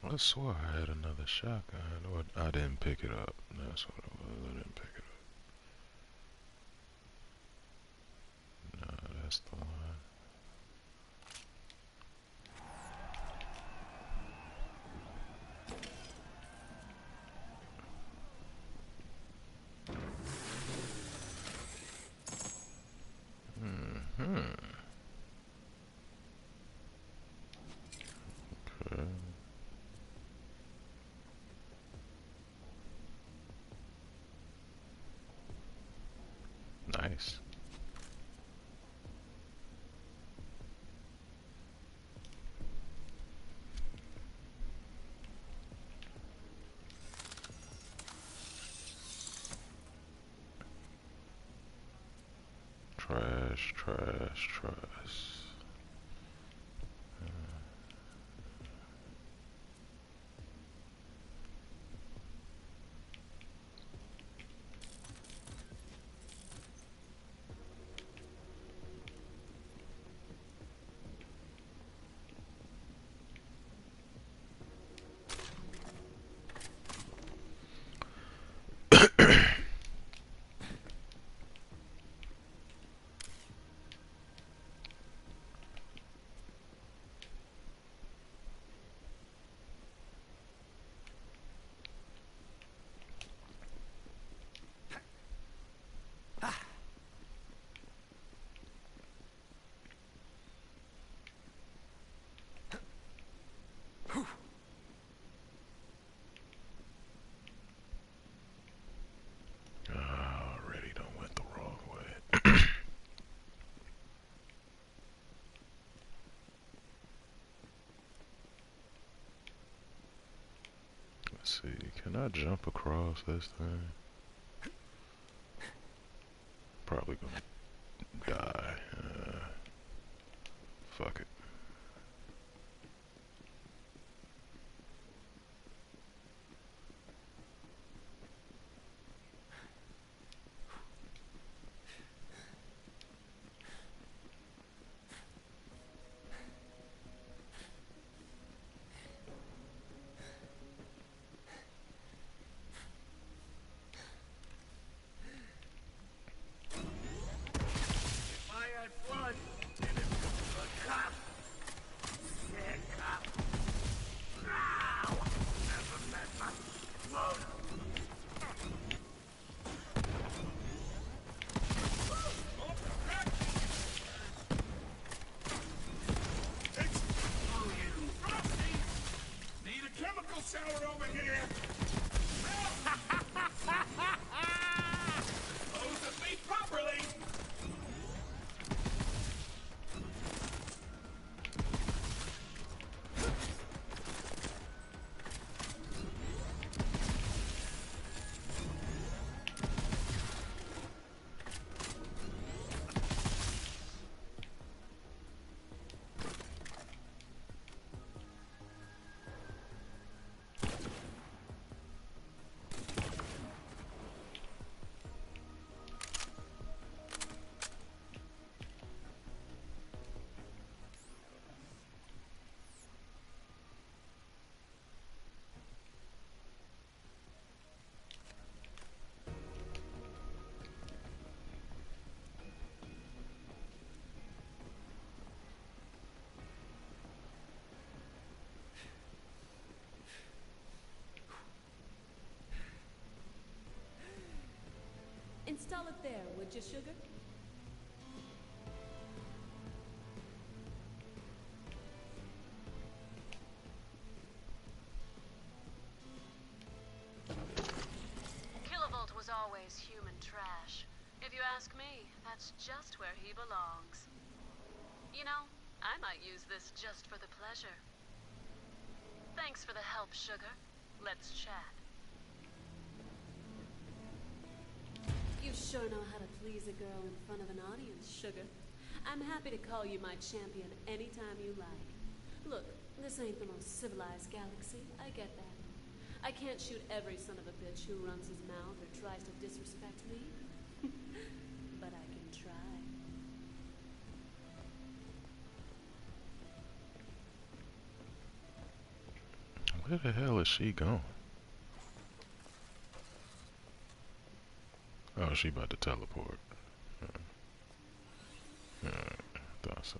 I swore I had another shotgun, or I didn't pick it up. That's what it was. I didn't pick it up. Nah, that's the one. Okay. Nice. Trash, trash, trash. Already done went the wrong way. Let's see, can I jump across this thing? Probably gonna die. Fuck it. it there, would you, sugar? Kilovolt was always human trash. If you ask me, that's just where he belongs. You know, I might use this just for the pleasure. Thanks for the help, sugar. Let's chat. You sure know how to please a girl in front of an audience, sugar. I'm happy to call you my champion anytime you like. Look, this ain't the most civilized galaxy, I get that. I can't shoot every son of a bitch who runs his mouth or tries to disrespect me. But I can try. Where the hell is she going? Oh, she about to teleport. Thought so.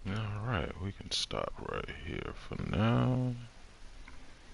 Alright, we can stop right here for now.